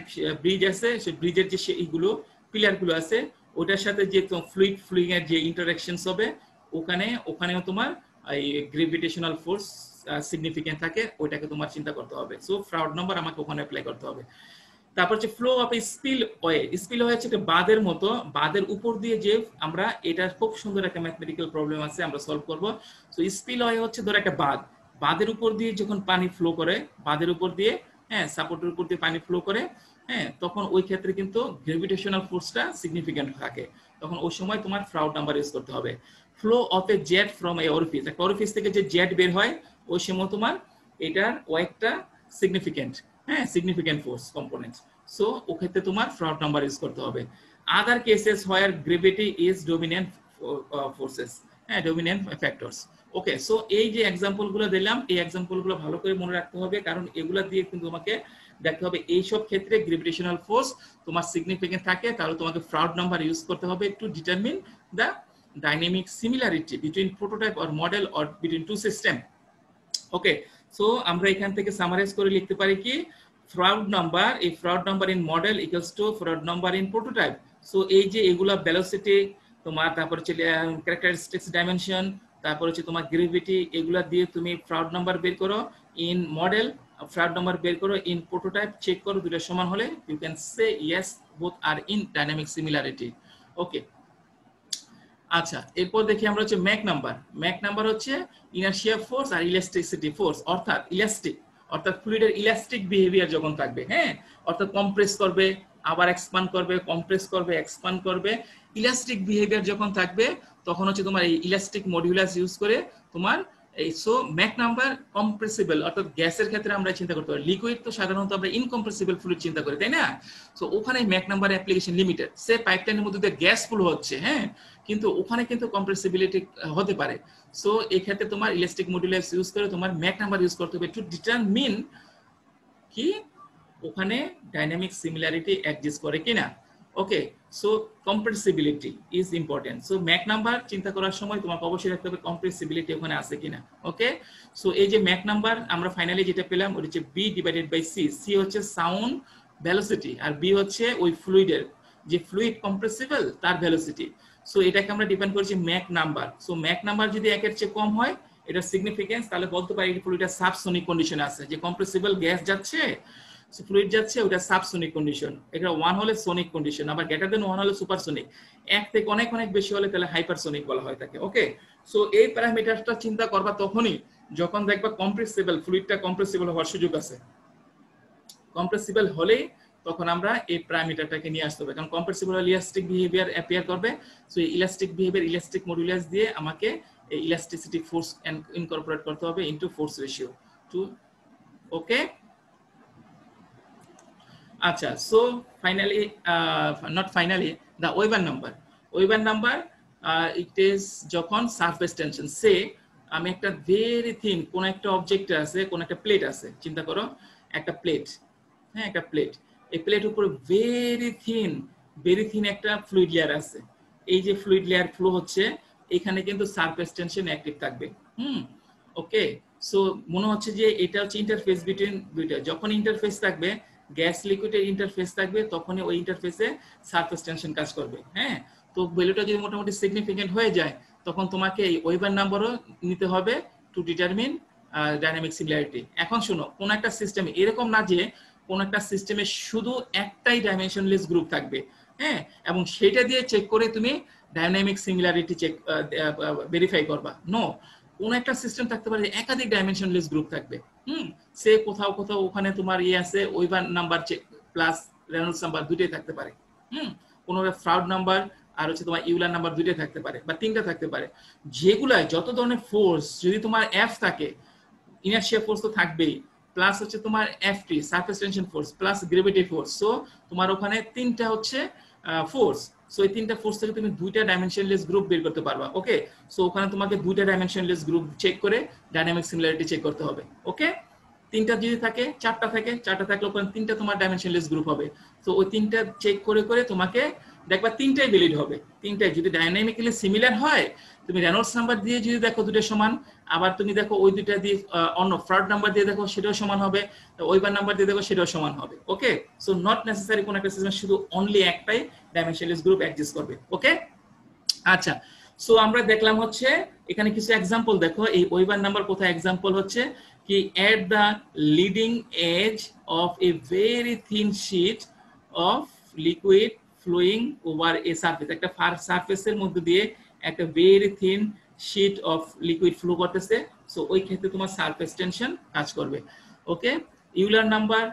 ব্রিজ আছে, সেই ব্রিজের যে এইগুলো পিলার গুলো আছে, ওটার সাথে যে ফ্লুইড এর যে ইন্টারঅ্যাকশনস হবে, ওখানেও তোমার এই গ্রেভিটেশনাল ফোর্স সিগনিফিকেন্ট থাকে, ওইটাকে তোমার চিন্তা করতে হবে। সো ফ্রাউড নাম্বার আমাকে ওখানে অ্যাপ্লাই করতে হবে। তারপর হচ্ছে flow of spill way. Spill way হচ্ছে একটা বাঁধের মতো, বাঁধের উপর দিয়ে যে আমরা, এটা খুব সুন্দর একটা ম্যাথমেটিক্যাল প্রবলেম আছে, আমরা সলভ করব। সো স্পিল ওয়ে হচ্ছে ধরো একটা বাঁধের উপর দিয়ে যখন পানি ফ্লো করে, বাঁধের উপর দিয়ে, হ্যাঁ, সাপোর্টের উপর দিয়ে পানি ফ্লো করে, হ্যাঁ, তখন ওই ক্ষেত্রে কিন্তু গ্রেভিটেশনাল ফোর্সটা সিগনিফিকেন্ট থাকে, তখন ওই সময় তোমার ফ্রাউড নাম্বার ইউজ করতে হবে। Flow of A jet from a orifice, একটা অরিফিস থেকে যে জেট বের হয়, ওই সময় তোমার এটার ওয়েটটা সিগনিফিকেন্ট, হ্যাঁ, সিগনিফিকেন্ট ফোর্স কম্পোনেন্টস। সো ও ক্ষেত্রে তোমার ফ্রাউড নাম্বার ইউজ করতে হবে। Other cases where gravity is dominant forces, হ্যাঁ, ডমিনেন্ট ফ্যাক্টরস। ওকে, সো এই যে এক্সাম্পল গুলো দিলাম, এই এক্সাম্পল গুলো ভালো করে মনে রাখতে হবে, কারণ এগুলা দিয়ে কিন্তু তোমাকে দেখতে হবে এইসব ক্ষেত্রে গ্রেভিটেশনাল ফোর্স তোমার সিগনিফিকেন্ট থাকে, তাহলে তোমাকে ফ্রাউড নাম্বার ইউজ করতে হবে to determine the dynamic similarity between prototype or model or between two system. Okay, so আমরা এখান থেকে সামারাইজ করে লিখতে পারি কি, ফ্রাউড নাম্বার, এই Froude number in model equals to Froude number in prototype. So এই যে এগুলা ভেলোসিটি তোমার, তারপর হচ্ছে ক্যারেক্টারিস্টিক্স ডাইমেনশন, তারপর হচ্ছে তোমার গ্রেভিটি, এগুলা দিয়ে তুমি ফ্রাউড নাম্বার বের করো ইন মডেল, ফ্রাউড নাম্বার বের করো ইন প্রোটোটাইপ, চেক করো দুটো সমান হলে you can say yes both are in dynamic similarity. Okay, আচ্ছা এরপর দেখি আমরা হচ্ছে ম্যাক নাম্বার। ম্যাক নাম্বার হচ্ছে ইনার্শিয়া ফোর্স আর ইলাস্টিসিটি ফোর্স, অর্থাৎ ইলাস্টিক, অর্থাৎ ফ্লুইডের ইলাস্টিক বিহেভিয়ার যখন থাকবে, হ্যাঁ, অর্থাৎ কম্প্রেস করবে আবার এক্সপান্ড করবে, কম্প্রেস করবে এক্সপান্ড করবে, ইলাস্টিক বিহেভিয়ার যখন থাকবে তখন হচ্ছে তোমার এই ইলাস্টিক মডিউলাস ইউজ করে তোমার এই, সো ম্যাক নাম্বার কম্প্রেসিবল, অর্থাৎ গ্যাসের ক্ষেত্রে আমরা চিন্তা করতে পারি, লিকুইড তো সাধারণত আমরা ইনকম্প্রেসিবল ফ্লুইড চিন্তা করি, তাই না? সো ওখানে ম্যাক নাম্বার অ্যাপ্লিকেশন লিমিটেড, সে পাইপলাইনের মধ্যে দিয়ে গ্যাস ফ্লো হচ্ছে, হ্যাঁ, কিন্তু ওখানে কিন্তু কম্প্রেসিবিলিটি হতে পারে। সো এই ক্ষেত্রে তোমার ইলাস্টিক মডিউলাস ইউজ করে তোমার ম্যাক নাম্বার ইউজ করতে হবে টু ডিটারমিন কি ওখানে ডাইনামিক সিমিলারিটি এক্সিস্ট করে কিনা। Okay, so compressibility is important. So Mach number চিন্তা করার সময় তোমাকে অবশ্যই রাখতে হবে কম্প্রেসিবিলিটি ওখানে আছে কিনা। ওকে, সো এই যে ম্যাক নাম্বার আমরা ফাইনালি যেটা পেলাম ওটা হচ্ছে B divided by C. C হচ্ছে সাউন্ড ভেলোসিটি আর বি হচ্ছে ওই ফ্লুইডের, যে ফ্লুইড কম্প্রেসিবল তার ভেলোসিটি। সো এটাকে আমরা ডিপেন্ড করছি Mach number. So Mach number যদি একের চেয়ে কম হয় এটা সিগনিফিকেন্স, তাহলে বলতে পারি ফ্লুইডটা সাবসোনিক কন্ডিশনে আছে, যে কম্প্রেসিবল গ্যাস যাচ্ছে, ফ্লুইড যাচ্ছে, ওটা সাবসোনিক কন্ডিশন। এটা 1 হলে সোনিক কন্ডিশন, আবার গ্রেটার দেন 1 হলে সুপারসোনিক, 1 থেকে অনেক অনেক বেশি হলে তাহলে হাইপারসোনিক বলা হয় থাকে। ওকে, সো এই প্যারামিটারটা চিন্তা করবা তখনই যখন দেখবা কম্প্রেসিবল, ফ্লুইডটা কম্প্রেসিবল হওয়ার সুযোগ আছে। কম্প্রেসিবল হলে তখন আমরা এই প্যারামিটারটাকে নিয়ে আসতে হবে, কারণ কম্প্রেসিবল হলে ইলাস্টিক বিহেভিয়ার অ্যাপিয়ার করবে। সো এই ইলাস্টিক বিহেভিয়ার, ইলাস্টিক মডুলাস দিয়ে আমাকে এই ইলাস্টিসিটি ফোর্স ইনকর্পোরেট করতে হবে ইনটু ফোর্স রেশিও টু। ওকে, আচ্ছা, so finally, not finally, the weber number. Weber number it is যখন সারফেস টেনশন, সে আমি একটা ভেরি থিন কোন একটা অবজেক্ট আছে, কোন একটা প্লেট আছে, চিন্তা করো একটা প্লেট, হ্যাঁ একটা প্লেট, এই প্লেট উপরে ভেরি থিন একটা ফ্লুইড লেয়ার আছে। এই যে ফ্লুইড লেয়ার ফ্লো হচ্ছে এখানে কিন্তু সারফেস টেনশন অ্যাক্টিভ থাকবে। ওকে, সো মনে হচ্ছে যে এটা হচ্ছে ইন্টারফেস বিটুইন দুইটা, যখন ইন্টারফেস থাকবে গ্যাস লিকুইডের ইন্টারফেস থাকবে তখনই ওই ইন্টারফেসে সারফেস টেনশন কাজ করবে। হ্যাঁ, তো ভ্যালুটা যদি মোটামুটি সিগনিফিকেন্ট হয়ে যায় তখন তোমাকে এই ওয়েবার নাম্বারও নিতে হবে টু ডিটারমিন ডাইনামিক সিমিলারিটি। এখন শোনো, কোন একটা সিস্টেম এরকম না যে কোন একটা সিস্টেমে শুধু একটাই ডাইমেনশনলেস গ্রুপ থাকবে, হ্যাঁ, এবং সেটা দিয়ে চেক করে তুমি ডাইনামিক সিমিলারিটি চেক ভেরিফাই করবা। নো, কোন একটা সিস্টেম থাকতে পারে একাধিক ডাইমেনশনলেস গ্রুপ থাকবে। সে কোথাও কোথাও ওখানে তোমার ইয়ে আছে Weber number check plus Reynolds number দুটোই থাকতে পারে। কোনো ফ্রাউড নাম্বার আর হচ্ছে তোমার ইউলার নাম্বার দুটোই থাকতে পারে বা তিনটা থাকতে পারে। যেগুলায় যত ধরনের ফোর্স, যদি তোমার এফ থাকে, ইনার্শিয়া ফোর্স তো থাকবেই, প্লাস হচ্ছে তোমার FT surface tension force plus gravity force. So তোমার ওখানে তিনটা হচ্ছে ফোর্স। সো এই তিনটা ফোর্স থেকে তুমি দুইটা ডাইমেনশনলেস গ্রুপ বের করতে পারবা। ওকে, সো ওখানে তোমাকে দুইটা ডাইমেনশনলেস গ্রুপ চেক করে ডাইনামিক সিমিলারিটি চেক করতে হবে। ওকে, তিনটা যদি থাকে, চারটা থাকে, চারটা থাকলে ওখানে তিনটা তোমার ডাইমেনশনলেস গ্রুপ হবে। তো ওই তিনটা চেক করে করে তোমাকে দেখবা তিনটাই ভ্যালিড হবে। তিনটাই যদি ডাইনামিক্যালি সিমিলার হয়, তুমি রেনল্ডস নাম্বার দিয়ে যদি দেখো দুটো সমান, আবার তুমি দেখো ওই দুইটা দিয়ে অন্য ফ্রাউড নাম্বার দিয়ে দেখো সেটাও সমান হবে, ওয়েবার নাম্বার দিয়ে দেখো সেটাও সমান হবে। ওকে, সো নট নেসেসারি কোন একটা সিস্টেম শুধু অনলি একটাই ডাইমেনশনলেস গ্রুপ এক্সিস্ট করবে। ওকে, আচ্ছা, সো আমরা দেখলাম হচ্ছে এখানে কিছু एग्जांपल দেখো। এই ওয়েবার নাম্বার কোথায় एग्जांपल হচ্ছে কি, at the leading edge of a very thin sheet of liquid flowing over a surface, একটা সারফেসের মধ্যে দিয়ে একটা very thin sheet of liquid flow করতেছে। সো ওই ক্ষেত্রে তোমার সারফেস টেনশন কাজ করবে। ওকে, ইউলার নাম্বার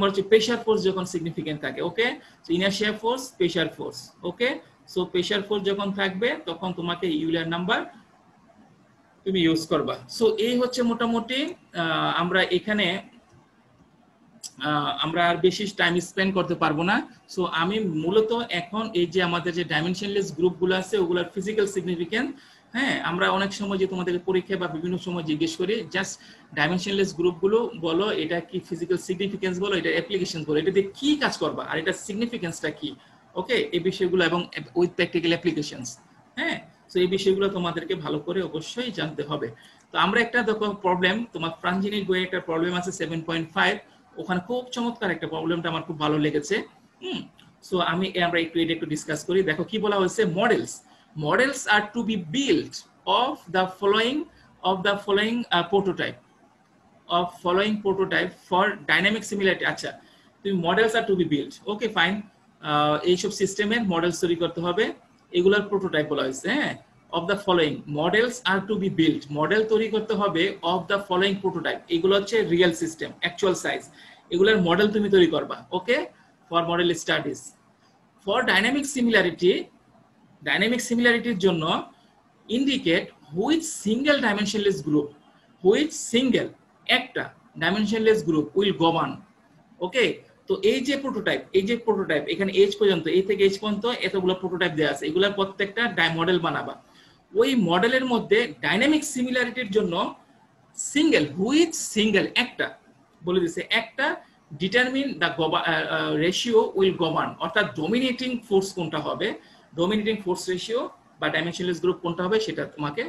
হচ্ছে প্রেসার ফোর্স যখন সিগনিফিকেন্ট থাকে। Okay, so inertia force, pressure force. Okay, so pressure force যখন থাকবে তখন তোমাকে ইউলার নাম্বার তুমি ইউজ করবা। সো এই হচ্ছে মোটামুটি আমরা এখানে আমরা আর বেশি টাইম স্পেন্ড করতে পারবো না। সো আমি মূলত এখন এই যে আমাদের যে ডাইমেনশনলেস গ্রুপগুলো আছে ওগুলোর ফিজিক্যাল সিগনিফিকেন্স হ্যাঁ, আমরা অনেক সময় যে তোমাদেরকে পরীক্ষা বা বিভিন্ন সময় জিজ্ঞেস করি জাস্ট ডাইমেনশনলেস গ্রুপগুলো বলো, এটা কি ফিজিক্যাল সিগনিফিকেন্স বলো, এটা অ্যাপ্লিকেশন বলো, এটা দিয়ে কি কাজ করবা আর এটা সিগনিফিকেন্সটা কি, ওকে, এই বিষয়গুলো এবং উইথ প্র্যাকটিক্যাল অ্যাপ্লিকেশনস। হ্যাঁ, তো এই বিষয়গুলো তোমাদেরকে ভালো করে অবশ্যই জানতে হবে। তো আমরা একটা দেখো প্রবলেম, তোমার প্রাঞ্জনির বইয়ে একটা প্রবলেম আছে 7.5, ওখানে খুব চমৎকার একটা প্রবলেমটা আমার খুব ভালো লেগেছে। সো আমরা একটু ডিসকাস করি। দেখো কি বলা হয়েছে, models are to be built of the following prototype for dynamic similarity। আচ্ছা, তুমি models are to be built, okay fine, এইসব সিস্টেমের মডেলস তৈরি করতে হবে, এগুলোর প্রোটোটাইপ বলা হয়েছে। হ্যাঁ, of the following models are to be build, model তৈরি করতে হবে অফ দ্য ফলোইং প্রোটোটাইপ, এগুলো হচ্ছে রিয়েল সিস্টেম, অ্যাকচুয়াল সাইজ, এগুলোর মডেল তুমি তৈরি করবা, okay, for model studies. For dynamic সিমিলারিটির জন্য indicate which single dimensionless group, একটা dimensionless group will govern, okay. তো এই যে প্রোটোটাইপ এখানে এইচ পর্যন্ত, এই থেকে এইচ পর্যন্ত এতগুলো প্রোটোটাইপ দেওয়া আছে, এগুলোর প্রত্যেকটা মডেল বানাবা। ওই মডেলের মধ্যে ডাইনামিক সিমিলারিটির জন্য সিঙ্গেল একটা বলে দিছে, একটা determine the ratio will govern, অর্থাৎ ডমিনেটিং ফোর্স কোনটা হবে, ডমিনেটিং ফোর্স রেশিও বা ডাইমেনশনলেস গ্রুপ কোনটা হবে সেটা তোমাকে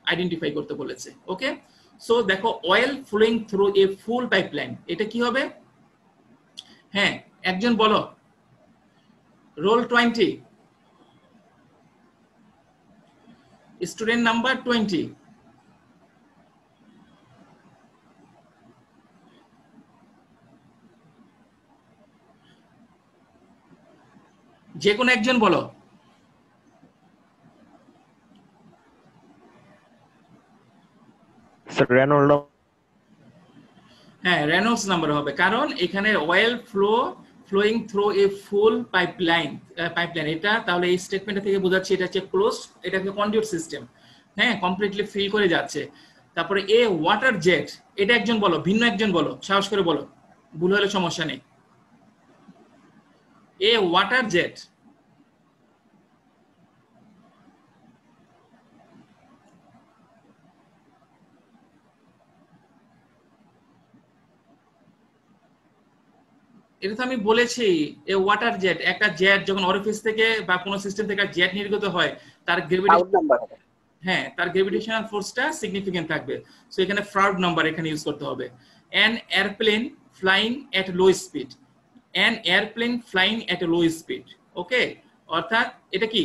আইডেন্টিফাই করতে বলেছে, ওকে। সো দেখো, oil flowing through a full pipeline, এটা কি হবে? হ্যাঁ, একজন বলো, রোল 20, স্টুডেন্ট নাম্বার 20। যে কোনো একজন বলো। হ্যাঁ, রেনল্ডস নাম্বার হবে, কারণ এখানে oil flowing through a full pipeline, এটা তাহলে এই স্টেটমেন্ট থেকে বোঝাচ্ছে এটা হচ্ছে ক্লোজড, এটা হচ্ছে কন্ডিউট সিস্টেম, হ্যাঁ, কমপ্লিটলি ফিল করে যাচ্ছে। তারপরে এ ওয়াটার জেট, এটা একজন বলো, ভিন্ন একজন বলো, সাহস করে বলো, ভুল হলে সমস্যা নেই। এ ওয়াটার জেট, এটা তো আমি বলেছি, এ ওয়াটার জেট, একটা জেট যখন অরিফিস থেকে বা কোনো সিস্টেম থেকে জেট নির্গত হয়, তার গ্রেভিটেশনাল ফোর্সটা সিগনিফিকেন্ট থাকবে। সো এখানে ফ্রাউড নাম্বার এখানে ইউজ করতে হবে। An airplane flying at low speed, okay, অর্থাৎ এটা কি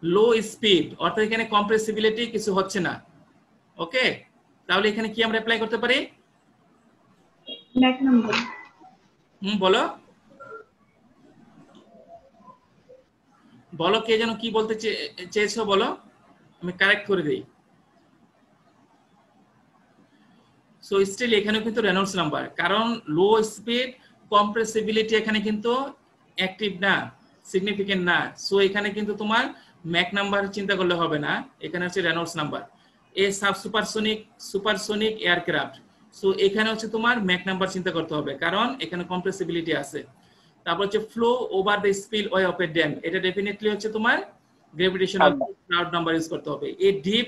লো স্পিড, অর্থাৎ এখানে কম্প্রেসিবিলিটি কিছু হচ্ছে না, ওকে। তাহলে এখানে কি আমরা অ্যাপ্লাই করতে পারি? Mac number. বলো বলো, কে যেন কি বলতে চেয়েছো বলো, আমি কারেক্ট করে দেই। সো স্টিল এখানে কিন্তু রেনল্ডস নাম্বার, কারণ লো স্পিড কম্প্রেসিবিলিটি এখানে কিন্তু অ্যাক্টিভ না, সিগনিফিকেন্ট না। সো এখানে কিন্তু তোমার ম্যাক নাম্বার চিন্তা করলে হবে না, এখানে হচ্ছে রেনল্ডস নাম্বার। এ সুপারসোনিক এয়ারক্রাফট, সো এখানে হচ্ছে তোমার ম্যাক নাম্বার চিন্তা করতে হবে, কারণ এখানে কম্প্রেসিবিলিটি আছে। তারপর হচ্ছে flow over the spillway of a dam, এটা ডেফিনেটলি হচ্ছে তোমার গ্র্যাভিটেশনাল ক্রাউড নাম্বার ইউজ করতে হবে। A deep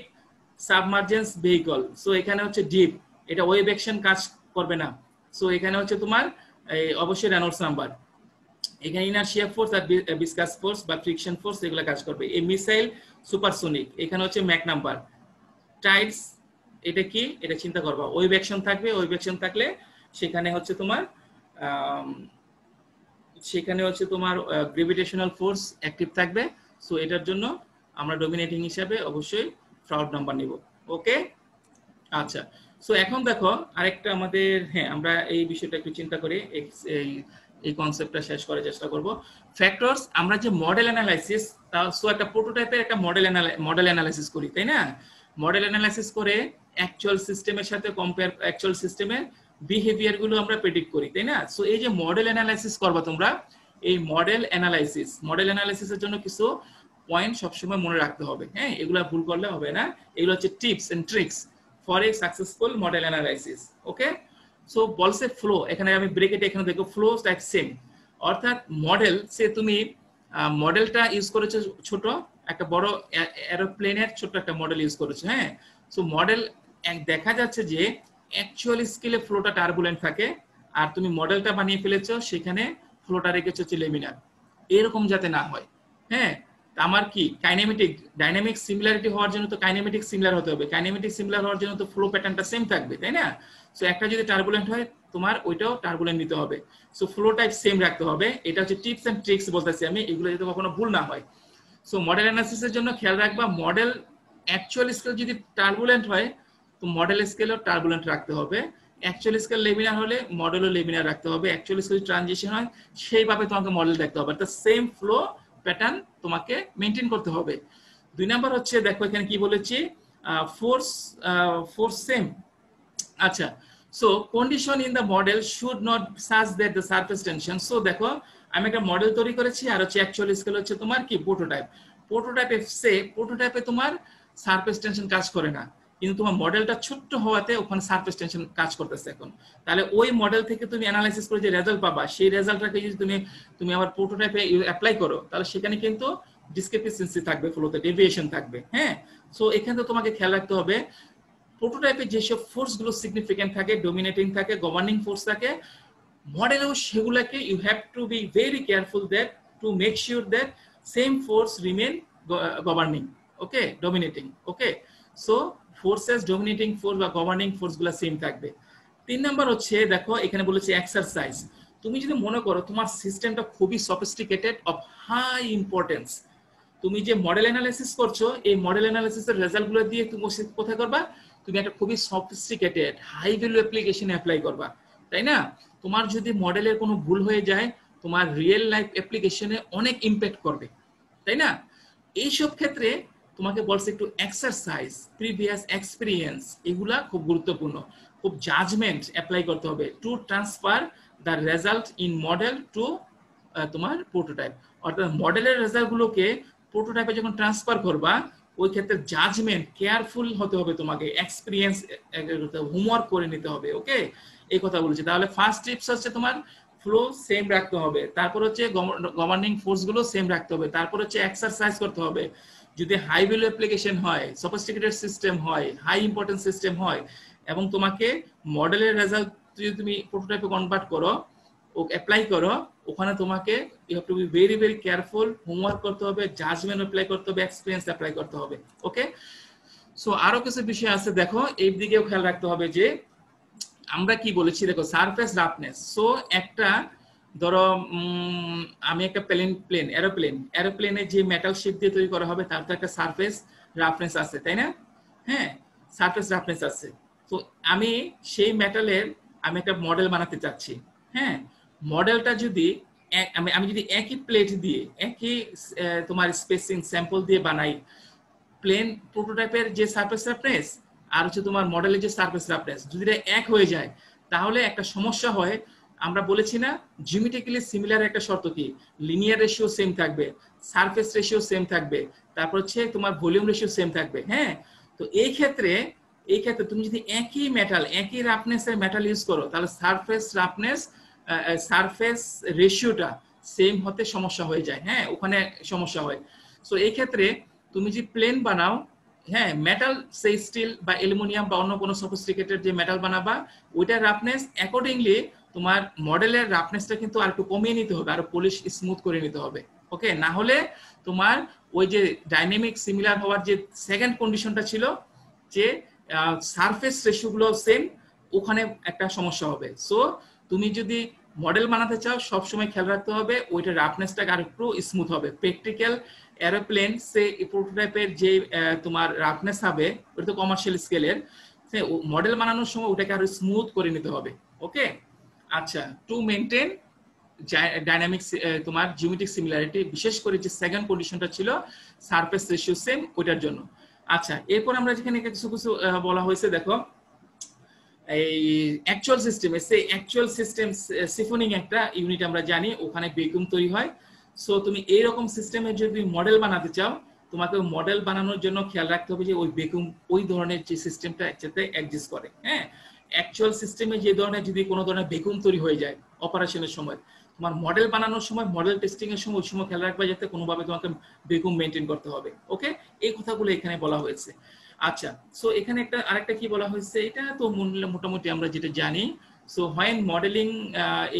submergence vehicle, so এখানে হচ্ছে ডিপ, এটা ওয়েভ অ্যাকশন কাজ করবে না, সো এখানে হচ্ছে তোমার অবশ্যই রেনল্ডস নাম্বার। এখানে ইনারশিয়া ফোর্স আর ভিসকাস ফোর্স বা ফ্রিকশন ফোর্স এগুলো কাজ করবে। এই মিসাইল সুপারসোনিক, এখানে হচ্ছে ম্যাক নাম্বার। টাইডস, এটা কি, এটা চিন্তা করবা, ওয়েভ অ্যাকশন থাকবে, ওয়েভ অ্যাকশন থাকলে সেখানে হচ্ছে তোমার গ্র্যাভিটেশনাল ফোর্স অ্যাক্টিভ থাকবে। সো এটার জন্য আমরা ডমিনেটিং হিসাবে অবশ্যই ফ্রাউড নাম্বার নিব, ওকে। আচ্ছা, সো এখন দেখো আরেকটা আমাদের, হ্যাঁ, আমরা এই বিষয়টা একটু চিন্তা করি, এই কনসেপ্টটা শেষ করার চেষ্টা করব। ফ্যাক্টরস, আমরা যে মডেল অ্যানালাইসিস, সো একটা প্রোটোটাইপের একটা মডেল অ্যানালাইসিস করি, তাই না? মডেল অ্যানালাইসিস করে অ্যাকচুয়াল সিস্টেমের সাথে কম্পেয়ার, অ্যাকচুয়াল সিস্টেমের বিহেভিয়ার গুলো আমরা প্রেডিক্ট করি, তাই না? সো এই যে মডেল অ্যানালাইসিস করবা তোমরা, এই মডেল অ্যানালাইসিসের জন্য কিছু পয়েন্ট সবসময় মনে রাখতে হবে, হ্যাঁ, এগুলা ভুল করলে হবে না। এগুলো হচ্ছে tips and tricks for a successful model analysis, okay. So বলছে ফ্লো, এখানে আমি ব্রেকেটে এখানে দেখো ফ্লো লাইক সেম, অর্থাৎ মডেল সে তুমি মডেলটা ইউজ করেছে ছোট, একটা বড় এরোপ্লেনের ছোট একটা মডেল ইউজ করেছে। হ্যাঁ, সো মডেল দেখা যাচ্ছে যে অ্যাকচুয়াল স্কেলে ফ্লোটা টার্বুলেন্ট থাকে, আর তুমি মডেলটা বানিয়ে ফেলেছো সেখানে ফ্লোটা রেখেছো হচ্ছে লেমিনার। এরকম যাতে না হয়। হ্যাঁ, আমার কি কাইনেমেটিক ডাইনামিক সিমিলারিটি হওয়ার জন্য তো কাইনেমেটিক সিমিলার হতে হবে, কাইনেমেটিক সিমিলার হওয়ার জন্য তো ফ্লো প্যাটার্নটা সেম থাকবে, তাই না? সো একটা যদি টার্বুলেন্ট হয় তোমার ওইটাও টার্বুলেন্ট নিতে হবে। সো ফ্লো টাইপ সেম রাখতে হবে। এটা হচ্ছে টিপস এন্ড ট্রিক্স বলতেছি আমি, এগুলো যাতে কখনো ভুল না হয়। সো মডেল অ্যানালিসিসের জন্য খেয়াল রাখবা, মডেল অ্যাকচুয়াল স্কেল যদি টার্বুলেন্ট হয় তো মডেল স্কেলও টার্বুলেন্ট রাখতে হবে, অ্যাকচুয়াল স্কেল লেমিনার হলে মডেলও লেমিনার রাখতে হবে, অ্যাকচুয়াল স্কেল ট্রানজিশন হয় সেইভাবে তোমাকে মডেল দেখতে হবে, অর্থাৎ সেম ফ্লো প্যাটার্ন তোমাকে মেনটেন করতে হবে। 2 নাম্বার হচ্ছে দেখো এখানে কি বলেছি, ফোর্স সেম। আচ্ছা, so condition in the model should not such that the surface tension. So দেখো আমি একটা মডেল তৈরি করেছি, আর হচ্ছে অ্যাকচুয়াল স্কেল হচ্ছে তোমার কি প্রোটোটাইপ। প্রোটোটাইপে তোমার সারফেস টেনশন কাজ করে না, কিন্তু তোমার মডেলটা ছোট্ট হওয়াতে ওখানে সারফেস টেনশন কাজ করতেছে এখন। তাহলে ওই মডেল থেকে তুমি অ্যানালাইসিস করে যে রেজাল্ট পাবা, সেই রেজাল্টটাকে যদি তুমি আবার প্রোটোটাইপে অ্যাপ্লাই করো, তাহলে সেখানে কিন্তু ডিসক্রিপেন্সি থাকবে, ফ্লোতে ডেভিয়েশন থাকবে। হ্যাঁ, সো এখানে তো তোমাকে খেয়াল রাখতে হবে প্রোটোটাইপে যেসব ফোর্স গুলো সিগনিফিকেন্ট থাকে, ডমিনেটিং থাকে, গভর্নিং ফোর্স থাকে, মডেলেও সেগুলোকে you have to be very careful that to make sure that same force remain governing, okay, dominating. Okay, so forces dominating force বা গভর্নিং ফোর্স গুলো সেম থাকবে। 3 নাম্বার হচ্ছে দেখো এখানে বলেছে এক্সারসাইজ। তুমি যদি মনে করো তোমার সিস্টেমটা খুবই সফিস্টিকেটেড অফ হাই ইম্পর্টেন্স, তুমি যে মডেল অ্যানালাইসিস করছো এই মডেল অ্যানালাইসিসের রেজাল্টগুলো দিয়ে তুমি কোথায় করবা, তুমি একটা খুবই সফিস্টিকেটেড হাই ভ্যালু অ্যাপ্লিকেশনে অ্যাপ্লাই করবা, তাই না? তোমার যদি মডেলের কোনো ভুল হয়ে যায় তোমার রিয়েল লাইফ অ্যাপ্লিকেশনে অনেক ইমপ্যাক্ট করবে, তাই না? এইসব ক্ষেত্রে তোমাকে বলছে একটু এক্সারসাইজ, প্রিভিয়াস এক্সপিরিয়েন্স, এগুলা খুব গুরুত্বপূর্ণ, খুব জাজমেন্ট অ্যাপ্লাই করতে হবে to transfer the result in model to তোমার প্রোটোটাইপ। অর্থাৎ মডেলের রেজাল্টগুলোকে প্রোটোটাইপে যখন ট্রান্সফার করবা ওই ক্ষেত্রে জাজমেন্ট কেয়ারফুল হতে হবে, তোমাকে এক্সপিরিয়েন্স হোমওয়ার্ক করে নিতে হবে। ওকে, এই কথা বলেছি। তাহলে ফার্স্ট টিপস হচ্ছে তোমার ফ্লো সেম রাখতে হবে, তারপর হচ্ছে গভর্নিং ফোর্স গুলো সেম রাখতে হবে, তারপর হচ্ছে এক্সারসাইজ করতে হবে। যদি হাই ভ্যালু অ্যাপ্লিকেশন হয়, সফিস্টিকেটেড সিস্টেম হয়, হাই ইম্পর্টেন্স সিস্টেম হয়, এবং তোমাকে মডেলের রেজাল্ট যদি তুমি প্রোটোটাইপে কনভার্ট করো ও অ্যাপ্লাই করো, ওখানে তোমাকে you have to be very very careful, homework করতে হবে, জাজমেন্ট অ্যাপ্লাই করতে হবে, এক্সপিরিয়েন্স অ্যাপ্লাই করতে হবে। ওকে, সো আরো কিছু বিষয় আছে দেখো, এই দিকেও খেয়াল রাখতে হবে যে আমরা কি বলেছি দেখো সারফেস রাফনেস। সো একটা ধরো আমি একটা এরোপ্লেনে যে মেটাল শিট দিয়ে তৈরি করা হবে তার তো একটা সারফেস রাফনেস আছে, তাই না? হ্যাঁ, সারফেস রাফনেস আছে। তো আমি সেই মেটালের আমি একটা মডেল বানাতে চাচ্ছি। হ্যাঁ, মডেলটা যদি আমি যদি একই প্লেট দিয়ে একই তোমার স্পেসিং স্যাম্পল দিয়ে বানাই, প্লেন প্রোটোটাইপের যে সারফেস রাফনেস আর হচ্ছে তোমার মডেলের যে সারফেস রাফনেস যদি এক হয়ে যায় তাহলে একটা সমস্যা হয়। আমরা বলেছি না জিওমেট্রিক্যালি সিমিলার একটা শর্ত কি, লিনিয়ার রেশিও সেম থাকবে, সারফেস রেশিও সেম থাকবে, তারপর হচ্ছে তোমার ভলিউম রেশিও সেম থাকবে। হ্যাঁ, তো এই ক্ষেত্রে তুমি যদি একই মেটাল একই রাফনেসের মেটাল ইউজ করো তাহলে সারফেস রেশিওটা সেম হতে সমস্যা হয়ে যায়। হ্যাঁ, ওখানে সমস্যা হয়। সো এই ক্ষেত্রে তুমি যে প্লেন বানাও, হ্যাঁ, মেটাল সেই স্টিল বা অ্যালুমিনিয়াম বা অন্য কোনো সফিস্টিকেটেড যে মেটাল বানাবা ওইটার রাফনেস অ্যাকর্ডিংলি তোমার মডেলের রাফনেসটা কিন্তু আর একটু কমিয়ে নিতে হবে, আর পলিশ স্মুথ করে নিতে হবে। ওকে, না হলে তোমার ওই যে ডাইনামিক সিমিলার হওয়ার যে সেকেন্ড কন্ডিশনটা ছিল যে সারফেস রেশিওগুলো সেম, ওখানে একটা সমস্যা হবে। সো তুমি যদি মডেল বানাতে চাও সবসময় খেয়াল রাখতে হবে ওইটা রাফনেসটা আর একটু স্মুথ হবে। প্র্যাকটিক্যাল এরোপ্লেন সে প্রোটোটাইপের যে তোমার রাফনেস হবে ওটা তো কমার্শিয়াল স্কেলের, মডেল বানানোর সময় ওটাকে আরো স্মুথ করে নিতে হবে। ওকে, আচ্ছা, টু মেনটেন ডাইনামিক তোমার জিওমেট্রিক সিমিলারিটি, বিশেষ করে যে সেকেন্ড কন্ডিশনটা ছিল সারফেস রেশিও সেম, ওইটার জন্য। আচ্ছা, এরপর আমরা যেখানে কিছু কিছু বলা হয়েছে দেখো এই অ্যাকচুয়াল সিস্টেমে, সেই অ্যাকচুয়াল সিস্টেম সিফনিং একটা ইউনিট আমরা জানি, ওখানে ভ্যাকুয়াম তৈরি হয়। সো তুমি এইরকম সিস্টেমে যদি মডেল বানাতে চাও তোমাকে মডেল বানানোর জন্য খেয়াল রাখতে হবে যে ওই ভ্যাকুয়াম ওই ধরনের যে সিস্টেমটা একসাথে এক্সিস্ট করে। হ্যাঁ, অ্যাকচুয়াল সিস্টেমে যে ধরনের যদি কোনো ধরনের ভ্যাকুয়াম তৈরি হয়ে যায় অপারেশনের সময় তোমার মডেল বানানোর সময়, মডেল টেস্টিং এর সময় ওই সময় খেয়াল রাখবে যাতে কোনোভাবে তোমাকে বেকুম মেনটেন করতে হবে। ওকে, এই কথাগুলো এখানে বলা হয়েছে। আচ্ছা, সো এখানে একটা আরেকটা কি বলা হয়েছে, এটা তো মোটামুটি আমরা যেটা জানি। So when modeling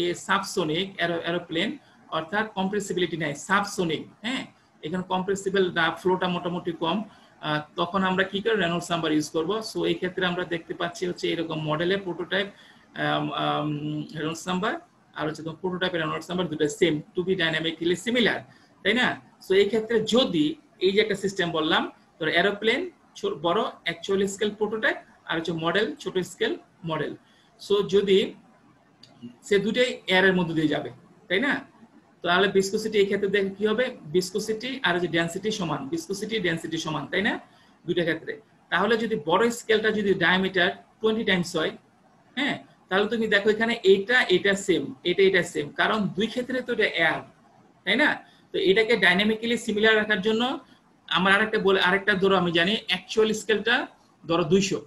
a subsonic aeroplane, অর্থাৎ কম্প্রেসিবিলিটি নাই, সাবসোনিক, হ্যাঁ, এখানে কম্প্রেসিবল ফ্লোটা মোটামুটি কম, তখন আমরা কি করে রেনল্ডস নাম্বার ইউজ করব। সো এই ক্ষেত্রে আমরা দেখতে পাচ্ছি হচ্ছে এরকম মডেলের প্রোটোটাইপ রেনল্ডস নাম্বার আর হচ্ছে তোমার প্রোটোটাইপের রেনল্ডস নাম্বার দুটো same, to be dynamically similar, তাই না? সো এই ক্ষেত্রে যদি এই যে একটা সিস্টেম বললাম, তো এরোপ্লেন বড় অ্যাকচুয়াল স্কেল প্রোটোটাইপ আর হচ্ছে মডেল ছোট স্কেল মডেল, সো যদি সে দুটোই এয়ারের মধ্যে দিয়ে যাবে, তাই না? তাহলে ভিসকোসিটি এই ক্ষেত্রে দেখে কি হবে, ভিসকোসিটি আর যে ডেনসিটি সমান, ভিসকোসিটি ডেনসিটি সমান, তাই না দুইটা ক্ষেত্রে। তাহলে যদি বড় স্কেলটা যদি ডায়ামিটার 20 টাইমস হয়, হ্যাঁ, তাহলে তুমি দেখো এখানে এটা সেম, এটা সেম, কারণ দুই ক্ষেত্রে তো এটা এয়ার, তাই না? তো এটাকে ডাইনামিক্যালি সিমিলার রাখার জন্য আমার আরেকটা ধরো আমি জানি অ্যাকচুয়াল স্কেলটা ধরো 200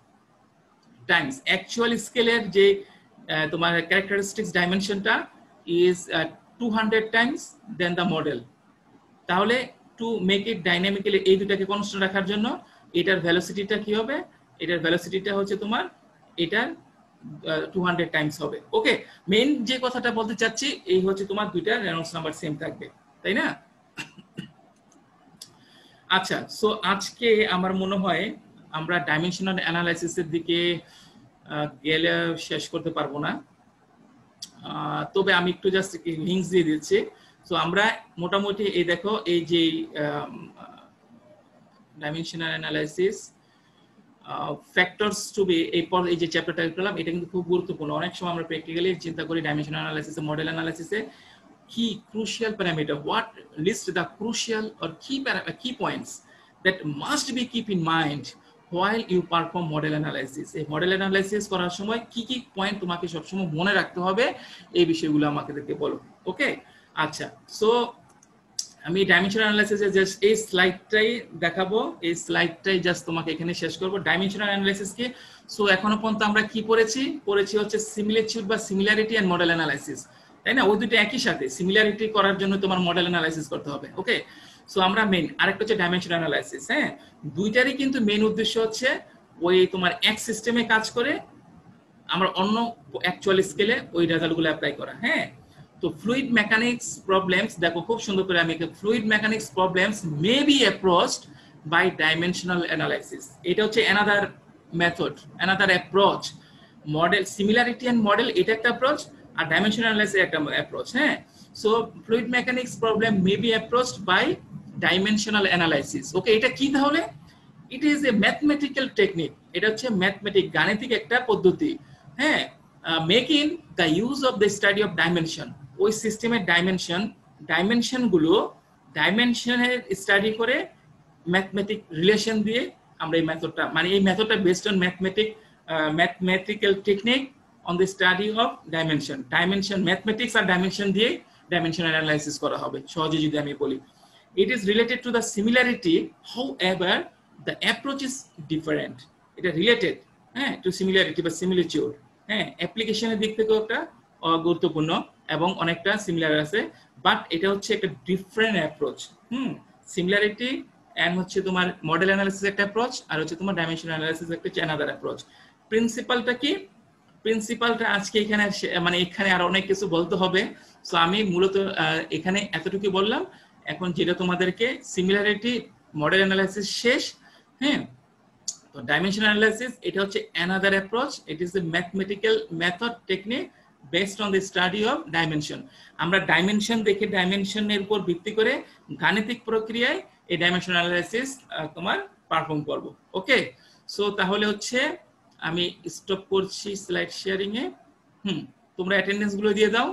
টাইমস, অ্যাকচুয়াল স্কেলের যে তোমার ক্যারেক্টারিস্টিক্স ডাইমেনশনটা is 200 times than the model. তাহলে টু মেক ইট ডাইনামিক্যালি এই দুটাকে কনস্ট্যান্ট রাখার জন্য এটার ভেলোসিটিটা কি হবে, এটার ভেলোসিটিটা হচ্ছে তোমার এটার 200 টাইমস হবে। ওকে, মেইন যে কথাটা বলতে চাচ্ছি এই হচ্ছে তোমার দুইটা রেনল্ডস নাম্বার সেম থাকবে, তাই না? আচ্ছা, সো আজকে আমার মনে হয় আমরা ডাইমেনশনাল অ্যানালাইসিসের দিকে গেলে শেষ করতে পারবো না, তবে আমি একটু জাস্ট লিঙ্কস দিয়ে দিচ্ছি। সো আমরা মোটামুটি এই দেখো এই যে dimensional analysis factors to be এই যে চ্যাপ্টারটা করলাম, এটা কিন্তু খুব গুরুত্বপূর্ণ। অনেক সময় আমরা প্র্যাকটিক্যালি চিন্তা করি ডাইমেনশনাল অ্যানালাইসিসে, মডেল অ্যানালাইসিসে কি crucial parameter, what list the crucial or key points that must be keep in mind while you perform model analysis। এই মডেল অ্যানালাইসিস করার সময় কি কি পয়েন্ট তোমাকে সবসময় মনে রাখতে হবে, এই বিষয়গুলো আমাদেরকে বলো। ওকে, আচ্ছা, সো আমি ডাইমেনশনাল অ্যানালাইসিসে জাস্ট এই স্লাইডটাই দেখাবো, এই স্লাইডটাই জাস্ট তোমাকে এখানে শেষ করব। ডাইমেনশনাল অ্যানালাইসিস কি? সো এখনো পর্যন্ত আমরা কি পড়েছি হচ্ছে সিমিলিটিউড বা সিমিলারিটি এন্ড মডেল অ্যানালাইসিস, তাই না? ওই দুটো একই সাথে, সিমিলারিটি করার জন্য তোমার মডেল অ্যানালাইসিস করতে হবে। ওকে, সো আমরা মেইন আরেকটা হচ্ছে ডাইমেনশনাল অ্যানালাইসিস, হ্যাঁ, দুইটারই কিন্তু মেইন উদ্দেশ্য হচ্ছে ওই তোমার এক সিস্টেমে কাজ করে আমরা অন্য অ্যাকচুয়াল স্কেলে ওই রেজাল্টগুলো অ্যাপ্লাই করা। হ্যাঁ, তো ফ্লুইড মেকানিক্স প্রবলেমস দেখো খুব সুন্দর করে আমি fluid mechanics problems may be approached by dimensional analysis. এটা হচ্ছে another method, another approach. Model similarity and model এটা একটা অ্যাপ্রোচ, আর ডাইমেনশনাল অ্যানালাইসিস একটা অ্যাপ্রোচ। হ্যাঁ, so fluid mechanics problem may be approached by dimensional analysis. Okay, এটা কি তাহলে? It is a mathematical technique, এটা হচ্ছে ম্যাথমেটিক গাণিতিক একটা পদ্ধতি। হ্যাঁ, making the use of the study of dimension, ওই সিস্টেমের ডাইমেনশনগুলো ডাইমেনশনের স্টাডি করে ম্যাথমেটিক রিলেশন দিয়ে আমরা এই মেথডটা, মানে এই মেথডটা based on mathematical technique on the study of dimension. Dimension mathematics আর ডাইমেনশন দিয়ে ডাইমেনশনাল অ্যানালাইসিস করা হবে সহজে যদি আমি বলি। It is related to the similarity, however the approach is different. এটা রিলেটেড, হ্যাঁ, টু সিমিলারিটি বা সিমিলিটিউড। হ্যাঁ, অ্যাপ্লিকেশনের দিক থেকেও একটা গুরুত্বপূর্ণ এবং অনেকটা সিমিলার আছে, বাট এটা হচ্ছে একটা ডিফারেন্ট অ্যাপ্রোচ। সিমিলারিটি এন্ড হচ্ছে তোমার মডেল অ্যানালাইসিস একটা অ্যাপ্রোচ, আর হচ্ছে তোমার ডাইমেনশনাল অ্যানালাইসিস একটা অ্যানাদার অ্যাপ্রোচ। প্রিন্সিপালটা কি? প্রিন্সিপালটা আজকে এখানে মানে এখানে আর অনেক কিছু বলতে হবে, সো আমি মূলত এখানে এতটুকু বললাম। এখন যেটা তোমাদেরকে সিমিলারিটি মডেল অ্যানালাইসিস শেষ। হ্যাঁ, তো ডাইমেনশনাল অ্যানালাইসিস এটা হচ্ছে another approach, it is a mathematical method technique based on the study of dimension. আমরা ডাইমেনশন দেখে ডাইমেনশনের উপর ভিত্তি করে গাণিতিক প্রক্রিয়ায় এই ডাইমেনশনাল অ্যানালাইসিস তোমার পারফর্ম করব। ওকে, সো তাহলে হচ্ছে আমি স্টপ করছি স্লাইড শেয়ারিং এ। তোমরা অ্যাটেন্ডেন্স গুলো দিয়ে দাও।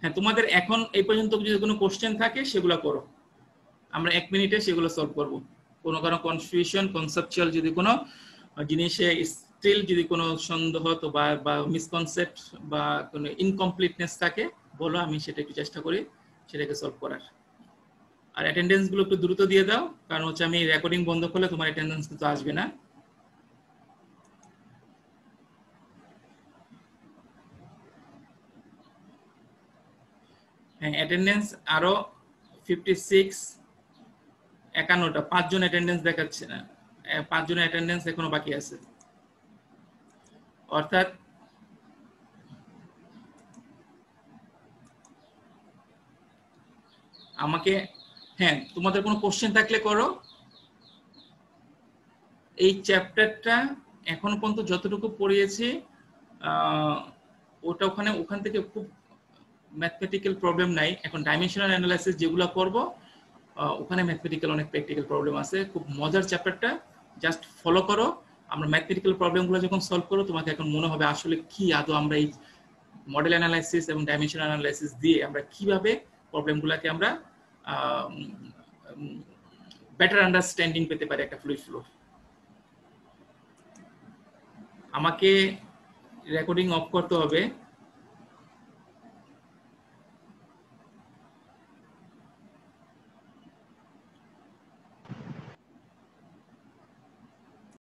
হ্যাঁ, তোমাদের এখন এই পর্যন্ত যদি কোনো কোশ্চেন থাকে সেগুলো করো, আমরা 1 মিনিটে সেগুলো সলভ করব। কোনো কনফিউশন কনসেপচুয়াল যদি কোনো জিনিসে স্টিল যদি কোনো সন্দেহ তো বা মিসকনসেপ্ট বা কোনো ইনকমপ্লিটনেস থাকে বলো, আমি সেটা একটু চেষ্টা করি সেটাকে সলভ করার। আর অ্যাটেন্ডেন্স গুলো একটু দ্রুত দিয়ে দাও, কারণ হচ্ছে আমি রেকর্ডিং বন্ধ করলে তোমার অ্যাটেন্ডেন্স কিন্তু আসবে না। হ্যাঁ, অ্যাটেন্ডেন্স আরো 56, 51টা, 5 জন অ্যাটেন্ডেন্স দেখাচ্ছে না, 5 জনের অ্যাটেন্ডেন্স এখনো বাকি আছে। অর্থাৎ আমাকে, হ্যাঁ, তোমাদের কোনো কোশ্চেন থাকলে করো। এই চ্যাপ্টারটা এখনো পর্যন্ত যতটুকু পড়িয়েছি ওটা ওখান থেকে খুব ম্যাথমেটিক্যাল প্রবলেম নাই। এখন ডাইমেনশনাল অ্যানালাইসিস যেগুলো করব ওখানে ম্যাথমেটিক্যাল অনেক প্র্যাকটিক্যাল প্রবলেম আছে। খুব মজার চ্যাপ্টারটা, জাস্ট ফলো করো। আমরা ম্যাথমেটিক্যাল প্রবলেমগুলো যখন সলভ করো তোমাকে এখন মনে হবে আসলে কি আদৌ আমরা এই মডেল অ্যানালাইসিস এবং ডাইমেনশনাল অ্যানালাইসিস দিয়ে আমরা কিভাবে প্রবলেমগুলোকে আমরা বেটার আন্ডারস্ট্যান্ডিং পেতে পারি একটা ফ্লুইড ফ্লো। আমাকে রেকর্ডিং অফ করতে হবে।